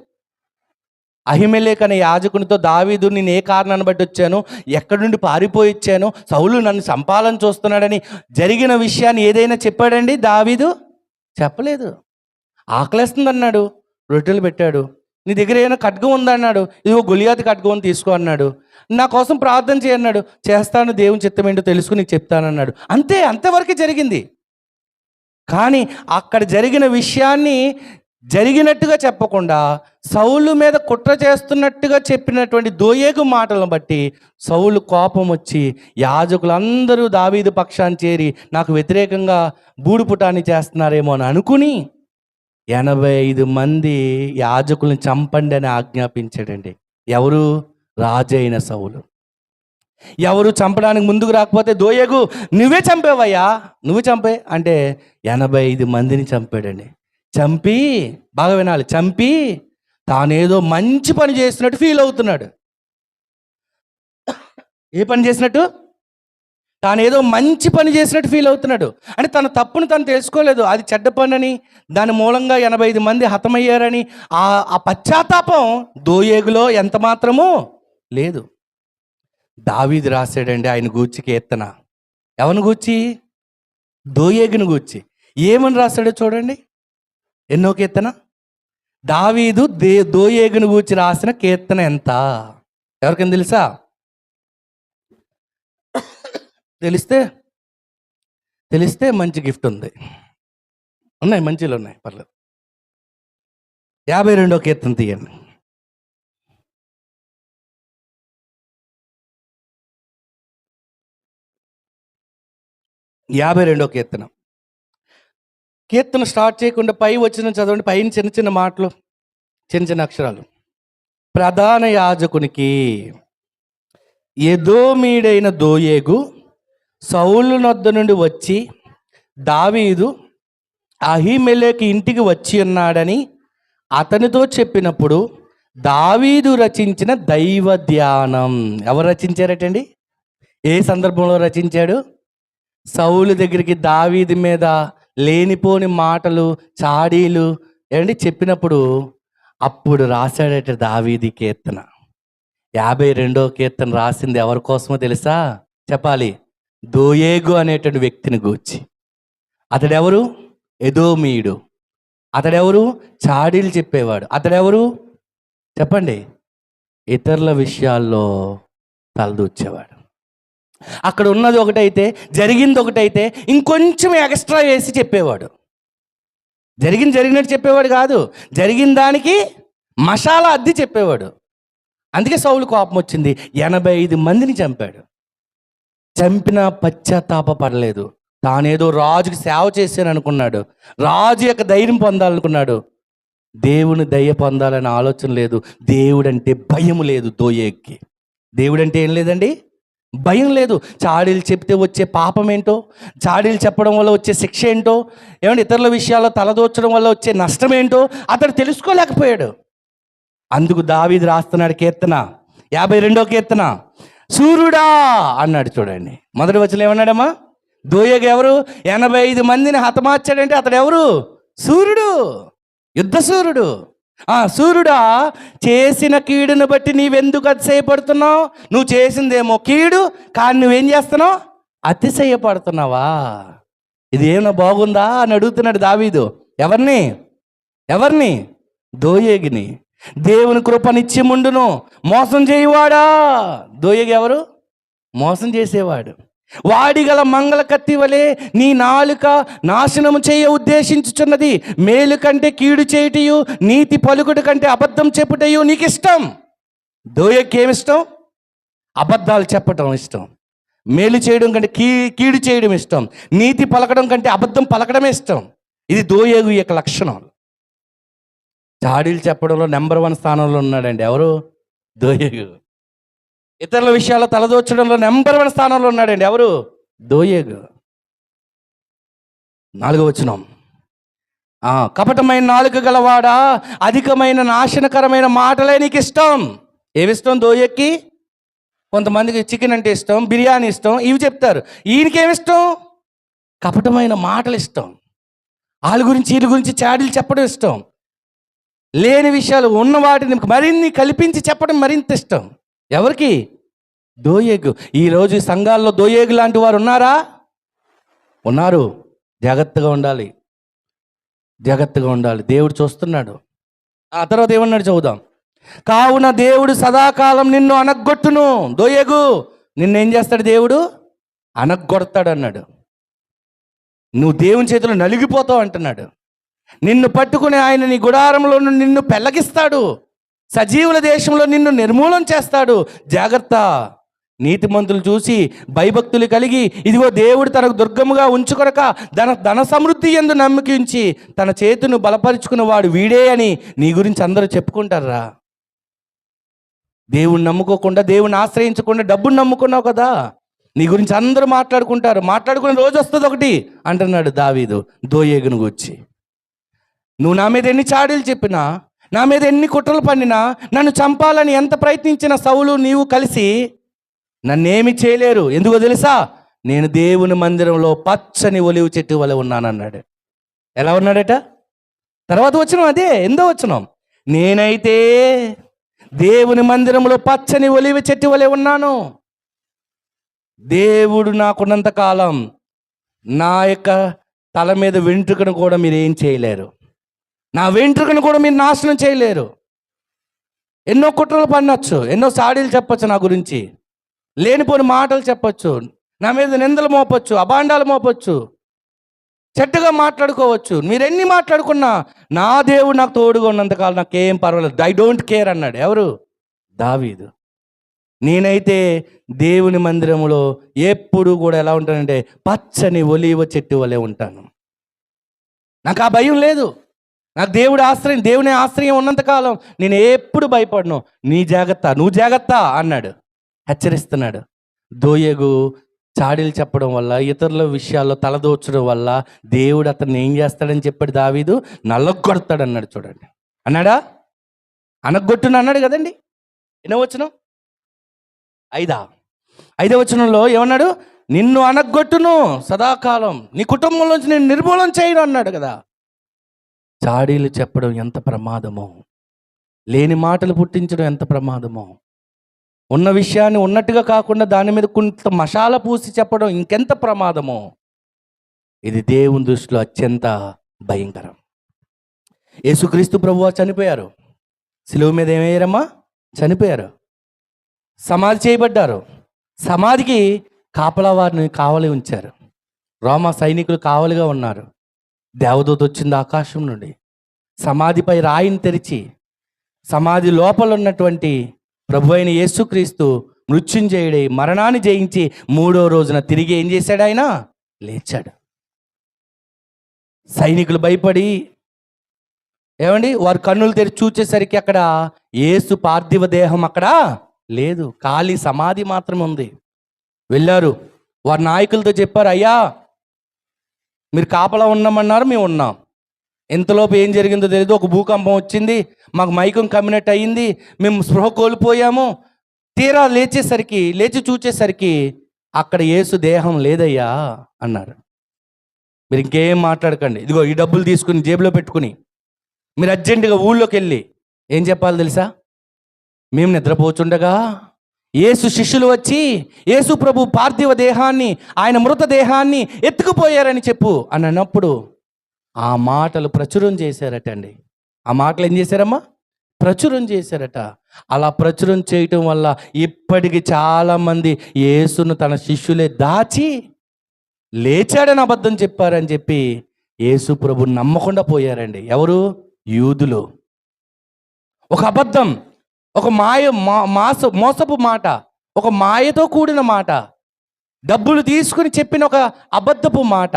అహిమెలెకు అనే యాజకునితో, దావీదు నేను ఏ కారణాన్ని బట్టి వచ్చాను, ఎక్కడి నుండి పారిపోయి వచ్చాను, సౌలు నన్ను చంపాలని చూస్తున్నాడని జరిగిన విషయాన్ని ఏదైనా చెప్పాడండి దావీదు? చెప్పలేదు. ఆకలేస్తుంది అన్నాడు, రొట్టెలు పెట్టాడు. నీ దగ్గర ఏమైనా ఖడ్గం ఉందన్నాడు, ఇదిగో గొలియాతు ఖడ్గం తీసుకో అన్నాడు. నా కోసం ప్రార్థన చేయన్నాడు, చేస్తాను, దేవుని చిత్తం ఏంటో తెలుసుకుని నీకు చెప్తానన్నాడు. అంతవరకే జరిగింది. కానీ అక్కడ జరిగిన విషయాన్ని జరిగినట్టుగా చెప్పకుండా సౌలు మీద కుట్ర చేస్తున్నట్టుగా చెప్పినటువంటి దోయేగు మాటలను బట్టి సౌలు కోపం వచ్చి యాజకులందరూ దావీదు పక్షాన్ని చేరి నాకు వ్యతిరేకంగా బూడుపుటాన్ని చేస్తున్నారేమో అని అనుకుని 85 మంది యాజకులను చంపండి అని ఆజ్ఞాపించాడండి. ఎవరు? రాజైన సౌలు. ఎవరు చంపడానికి ముందుకు రాకపోతే దోయేగు నువ్వే చంపేవయ్యా, నువ్వు చంపే అంటే 85 మందిని చంపాడండి. చంపి, బాగా వినాలి, చంపి తానేదో మంచి పని చేసినట్టు ఫీల్ అవుతున్నాడు. ఏ పని చేసినట్టు? తానేదో మంచి పని చేసినట్టు ఫీల్ అవుతున్నాడు. అంటే తన తప్పును తను తెలుసుకోలేదు, అది చెడ్డ పని అని, దాని మూలంగా 85 మంది హతమయ్యారని ఆ పశ్చాత్తాపం దోయేగులో ఎంత మాత్రమూ లేదు. దావీదు రాశాడండి ఆయన గూర్చి కీర్తన. ఎవరిని గూర్చి? దోయేగుని గూర్చి. ఏమని రాశాడో చూడండి. ఎన్నో కీర్తన? దావీదు దోయేగుని గూర్చి రాసిన కీర్తన ఎంత? ఎవరికైనా తెలుసా? తెలిస్తే తెలిస్తే మంచి గిఫ్ట్ ఉంది. ఉన్నాయి, మంచిలు ఉన్నాయి, పర్లేదు. 52వ కీర్తన తీయండి. 52వ కీర్తన స్టార్ట్ చేయకుండా పై వచ్చిన చదవండి. పైన చిన్న చిన్న మాటలు, చిన్న చిన్న అక్షరాలు. ప్రధాన యాజకునికి ఎదోమీడైన దోయేగు సౌలు నొద్ద నుండి వచ్చి దావీదు అహీమెలెకు ఇంటికి వచ్చి ఉన్నాడని అతనితో చెప్పినప్పుడు దావీదు రచించిన దైవ ధ్యానం. ఎవరు రచించారటండి? ఏ సందర్భంలో రచించాడు? సౌలు దగ్గరికి దావీదు మీద లేనిపోని మాటలు, చాడీలు ఏమండి చెప్పినప్పుడు అప్పుడు రాశాడట దావీదు కీర్తన. 52వ కీర్తన రాసింది ఎవరి కోసమో తెలుసా? చెప్పాలి. దోయేగు అనేటువంటి వ్యక్తిని గూర్చి. అతడెవరు? ఎదోమీయుడు. అతడెవరు? చాడీలు చెప్పేవాడు. అతడెవరు చెప్పండి? ఇతరుల విషయాల్లో తలదూర్చేవాడు. అక్కడ ఉన్నది ఒకటైతే, జరిగింది ఒకటైతే ఇంకొంచెం ఎక్స్ట్రా వేసి చెప్పేవాడు. జరిగినట్టు చెప్పేవాడు కాదు, జరిగిన దానికి మసాలా అద్ది చెప్పేవాడు. అందుకే సౌలు కోపం వచ్చింది. 85 మందిని చంపాడు. చంపినా పశ్చాత్తాప పడలేదు. తానేదో రాజుకి సేవ చేశాను అనుకున్నాడు. రాజు యొక్క ధైర్యం పొందాలనుకున్నాడు. దేవుని దయ పొందాలని ఆలోచన లేదు. దేవుడంటే భయం లేదు దోయేగ్కి. దేవుడంటే ఏం లేదండి? భయం లేదు. చాడీలు చెప్తే వచ్చే పాపం ఏంటో, చాడీలు చెప్పడం వల్ల వచ్చే శిక్ష ఏంటో, ఏమంటే ఇతరుల విషయాల్లో తలదోచడం వల్ల వచ్చే నష్టం ఏంటో అతడు తెలుసుకోలేకపోయాడు. అందుకు దావీదు రాస్తున్నాడు కీర్తన, 52వ కీర్తన. సూర్యుడా అన్నాడు. చూడండి, మొదటి వచనం ఏమన్నాడమ్మా? దోయేగు ఎవరు? 85 మందిని హతమార్చాడంటే అతడు ఎవరు? సూర్యుడు, యుద్ధ సూర్యుడు. సూర్యుడా, చేసిన కీడును బట్టి నీవెందుకు అతిశయపడుతున్నావు? నువ్వు చేసిందేమో కీడు, కానీ నువ్వేం చేస్తున్నావు? అతిశయపడుతున్నావా? ఇది ఏమన్నా బాగుందా అని అడుగుతున్నాడు దావీదు. ఎవరిని? దోయేగుని. దేవుని కృప నిత్యముండును, మోసం చేయువాడా. దోయేగు ఎవరు? మోసం చేసేవాడు. వాడిగల మంగళ కత్తి వలె నీ నాలుక నాశనము చేయ ఉద్దేశించుచున్నది. మేలు కంటే కీడు చేయుటయు, నీతి పలుకుడు కంటే అబద్ధం చెప్పుటయు నీకు ఇష్టం. దోయేగుకి ఏమిష్టం? అబద్ధాలు చెప్పటం ఇష్టం. మేలు చేయడం కంటే కీడు చేయడం ఇష్టం. నీతి పలకడం కంటే అబద్ధం పలకడమే ఇష్టం. ఇది దోయేగు యొక్క లక్షణం. చాడీలు చెప్పడంలో నెంబర్ 1 స్థానంలో ఉన్నాడండి. ఎవరు? దోయేగు. ఇతరుల విషయాల్లో తలదోచడంలో నెంబర్ 1 స్థానంలో ఉన్నాడండి. ఎవరు? దోయేగు. 4వ వచనం. కపటమైన నాలుక గలవాడా, అధికమైన నాశనకరమైన మాటలే నీకు ఇష్టం. ఏమిష్టం దోయేగుకి? కొంతమందికి చికెన్ అంటే ఇష్టం, బిర్యానీ ఇష్టం, ఇవి చెప్తారు. ఈయనకేమిష్టం? కపటమైన మాటలు ఇష్టం. వాళ్ళ గురించి వీళ్ళ గురించి చాడీలు చెప్పడం ఇష్టం. లేని విషయాలు ఉన్న వాటిని మరిన్ని కల్పించి చెప్పడం మరింత ఇష్టం. ఎవరికి? దోయేగు. ఈరోజు సంఘాల్లో దోయేగు లాంటి వారు ఉన్నారా? ఉన్నారు. జాగ్రత్తగా ఉండాలి. దేవుడు చూస్తున్నాడు. ఆ తర్వాత ఏమన్నాడు చదువుదాం. కావున దేవుడు సదాకాలం నిన్ను అనగ్గొట్టును. దోయేగు, నిన్నేం చేస్తాడు? దేవుడు అనగ్గొడతాడు అన్నాడు. నువ్వు దేవుని చేతిలో నలిగిపోతావు అంటున్నాడు. నిన్ను పట్టుకుని ఆయన నీ గుడారంలో నిన్ను పెళ్ళగిస్తాడు. సజీవుల దేశంలో నిన్ను నిర్మూలన చేస్తాడు. జాగ్రత్త. నీతిమంతులు చూసి భయభక్తులు కలిగి, ఇదిగో దేవుడు తనకు దుర్గముగా ఉంచుకొనక ధన సమృద్ధి యందు నమ్మకించి తన చేతును బలపరుచుకున్న వాడు వీడే అని నీ గురించి అందరూ చెప్పుకుంటారా? దేవుణ్ణి నమ్ముకోకుండా, దేవుణ్ణి ఆశ్రయించకుండా డబ్బును నమ్ముకున్నావు కదా, నీ గురించి అందరూ మాట్లాడుకుంటారు. మాట్లాడుకునే రోజు వస్తుంది ఒకటి అంటున్నాడు దావీదు దోయేగును గురించి. నువ్వు నా మీద ఎన్ని చాడీలు చెప్పినా, నా మీద ఎన్ని కుట్రలు పన్నినా, నన్ను చంపాలని ఎంత ప్రయత్నించిన సౌలు నీవు కలిసి నన్నేమి చేయలేరు. ఎందుకో తెలుసా? నేను దేవుని మందిరంలో పచ్చని ఒలివ చెట్టు వలె ఉన్నానన్నాడు. ఎలా ఉన్నాడట? తర్వాత వచనం అదే, 8వ వచనం. నేనైతే దేవుని మందిరంలో పచ్చని ఒలివ చెట్టు వలె ఉన్నాను. దేవుడు నాకున్నంత కాలం నా యొక్క తల మీద వెంట్రుకను కూడా మీరు ఏం చేయలేరు. నా వెంట్రుకను కూడా మీరు నాశనం చేయలేరు. ఎన్నో కుట్రలు పన్నొచ్చు, ఎన్నో సాడీలు చెప్పొచ్చు నా గురించి, లేనిపోని మాటలు చెప్పొచ్చు, నా మీద నిందలు మోపొచ్చు, అభాండాలు మోపొచ్చు, చెడ్డగా మాట్లాడుకోవచ్చు. మీరెన్ని మాట్లాడుకున్నా నా దేవుడు నాకు తోడుగా ఉన్నంతకాలం నాకేం పర్వాలేదు, ఐ డోంట్ కేర్ అన్నాడు. ఎవరు? దావీదు. నేనైతే దేవుని మందిరంలో ఎప్పుడు కూడా ఎలా ఉంటానంటే పచ్చని ఒలీవ చెట్టు వలె ఉంటాను. నాకు ఆ భయం లేదు. నాకు దేవుని ఆశ్రయం ఉన్నంతకాలం నేను ఎప్పుడు భయపడను. నీ జాగ్రత్త, నువ్వు జాగ్రత్త అన్నాడు, హెచ్చరిస్తున్నాడు. దోయగు చాడీలు చెప్పడం వల్ల, ఇతరుల విషయాల్లో తలదోచడం వల్ల దేవుడు అతన్ని ఏం చేస్తాడని చెప్పాడు? దావీదు నల్లగొడతాడు అన్నాడు. చూడండి, అన్నాడా? అనగొట్టును అన్నాడు కదండి. ఎన్నో వచనం? 5వ వచనంలో ఏమన్నాడు? నిన్ను అనగొట్టును సదాకాలం, నీ కుటుంబంలోంచి నేను నిర్మూలన చేయను అన్నాడు కదా. చాడీలు చెప్పడం ఎంత ప్రమాదమో, లేని మాటలు పుట్టించడం ఎంత ప్రమాదమో, ఉన్న విషయాన్ని ఉన్నట్టుగా కాకుండా దాని మీద కొంత మసాలా పూసి చెప్పడం ఇంకెంత ప్రమాదమో. ఇది దేవుని దృష్టిలో అత్యంత భయంకరం. యేసుక్రీస్తు ప్రభువు చనిపోయారు, సిలువ మీద ఏమయ్యారమ్మా? చనిపోయారు, సమాధి చేయబడ్డారు. సమాధికి కాపలా వారిని కావలి ఉంచారు. రోమా సైనికులు కావలిగా ఉన్నారు. దేవదూత వచ్చింది ఆకాశం నుండి, సమాధిపై రాయిని తెరిచి సమాధి లోపల ఉన్నటువంటి ప్రభు అయిన యేసుక్రీస్తు మృత్యుంజయుడై మరణాన్ని జయించి 3వ రోజున తిరిగి ఏం చేశాడు? ఆయన లేచాడు. సైనికులు భయపడి ఏమండి వారు కన్నులు తెరిచి చూచేసరికి అక్కడ యేసు పార్థివ దేహం అక్కడ లేదు, ఖాళీ సమాధి మాత్రమే ఉంది. వెళ్ళారు, వారి నాయకులతో చెప్పారు, అయ్యా మీరు కాపలా ఉన్నామన్నారు, మేము ఉన్నాం. ఎంతలోపు ఏం జరిగిందో తెలియదు, ఒక భూకంపం వచ్చింది, మాకు మైకం కమ్మినట్టు అయ్యింది, మేము స్పృహ కోల్పోయాము. తీరా లేచి చూచేసరికి అక్కడ యేసు దేహం లేదయ్యా అన్నారు. మీరు ఇంకేం మాట్లాడకండి, ఇదిగో ఈ డబ్బులు తీసుకుని జేబులో పెట్టుకుని మీరు అర్జెంటుగా ఊళ్ళోకి వెళ్ళి ఏం చెప్పాలి తెలుసా? మేము నిద్రపోచుండగా యేసు శిష్యులు వచ్చి యేసు ప్రభు పార్థివ దేహాన్ని, ఆయన మృతదేహాన్ని ఎత్తుకుపోయారని చెప్పు అని అన్నప్పుడు ఆ మాటలు ప్రచురం చేశారట అండి. ఆ మాటలు ఏం చేశారమ్మా? ప్రచురం చేశారట. అలా ప్రచురం చేయటం వల్ల ఇప్పటికి చాలామంది యేసును తన శిష్యులే దాచి లేచాడని అబద్ధం చెప్పారని చెప్పి యేసు ప్రభు నమ్మకుండా పోయారండి. ఎవరు? యూదులు. ఒక అబద్ధం, ఒక మోసపు మాట, ఒక మాయతో కూడిన మాట, డబ్బులు తీసుకుని చెప్పిన ఒక అబద్ధపు మాట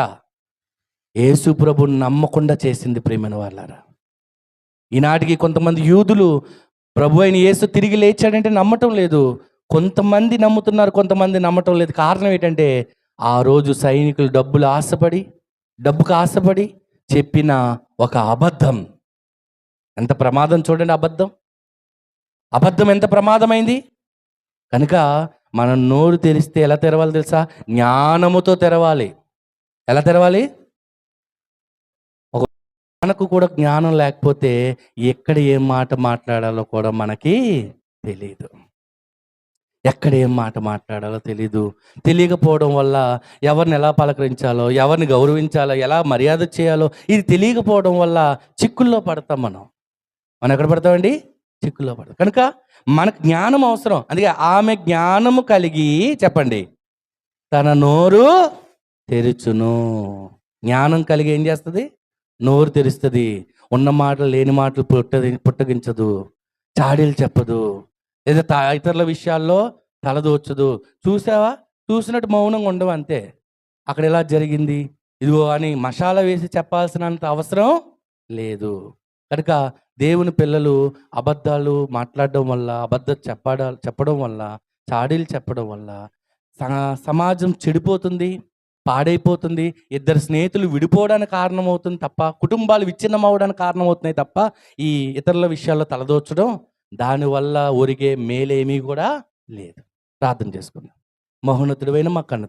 యేసు ప్రభుని నమ్మకుండా చేసింది. ప్రియమైన వాళ్ళారా, ఈనాటికి కొంతమంది యూదులు ప్రభు అయిన యేసు తిరిగి లేచాడంటే నమ్మటం లేదు. కొంతమంది నమ్ముతున్నారు, కొంతమంది నమ్మటం లేదు. కారణం ఏంటంటే ఆ రోజు సైనికులు డబ్బుకు ఆశపడి చెప్పిన ఒక అబద్ధం. ఎంత ప్రమాదం చూడండి. అబద్ధం ఎంత ప్రమాదమైంది. కనుక మనం నోరు తెరిస్తే ఎలా తెరవాలి తెలుసా? జ్ఞానముతో తెరవాలి. ఎలా తెరవాలి? మనకు కూడా జ్ఞానం లేకపోతే ఎక్కడ ఏం మాట మాట్లాడాలో కూడా మనకి తెలియదు. ఎక్కడ ఏం మాట మాట్లాడాలో తెలియకపోవడం వల్ల ఎవరిని ఎలా పలకరించాలో, ఎవరిని గౌరవించాలో, ఎలా మర్యాద చేయాలో ఇది తెలియకపోవడం వల్ల చిక్కుల్లో పడతాం. మనం ఎక్కడ పడతామండి? చిక్కుల్లో పడతాం. కనుక మనకు జ్ఞానం అవసరం. అందుకే ఆమె జ్ఞానము కలిగి చెప్పండి తన నోరు తెరుచును. జ్ఞానం కలిగి ఏం చేస్తుంది? నోరు తెరుస్తుంది. ఉన్న మాటలు లేని మాటలు పుట్టగించదు, చాడీలు చెప్పదు, లేదా ఇతరుల విషయాల్లో తలదోచదు. చూసినట్టు మౌనంగా ఉండవు, అంతే. అక్కడ ఎలా జరిగింది ఇదిగో అని మసాలా వేసి చెప్పాల్సినంత అవసరం లేదు. కనుక దేవుని పిల్లలు అబద్ధాలు మాట్లాడడం వల్ల, చెప్పడం వల్ల, చాడీలు చెప్పడం వల్ల సమాజం చెడిపోతుంది, పాడైపోతుంది. ఇద్దరు స్నేహితులు విడిపోవడానికి కారణమవుతుంది తప్ప, కుటుంబాలు విచ్ఛిన్నం అవ్వడానికి కారణమవుతున్నాయి తప్ప ఈ ఇతరుల విషయాల్లో తలదోచడం దానివల్ల ఒరిగే మేలేమీ కూడా లేదు. ప్రార్థన చేసుకుందాం. మహోన్నతుడైన మా కన్న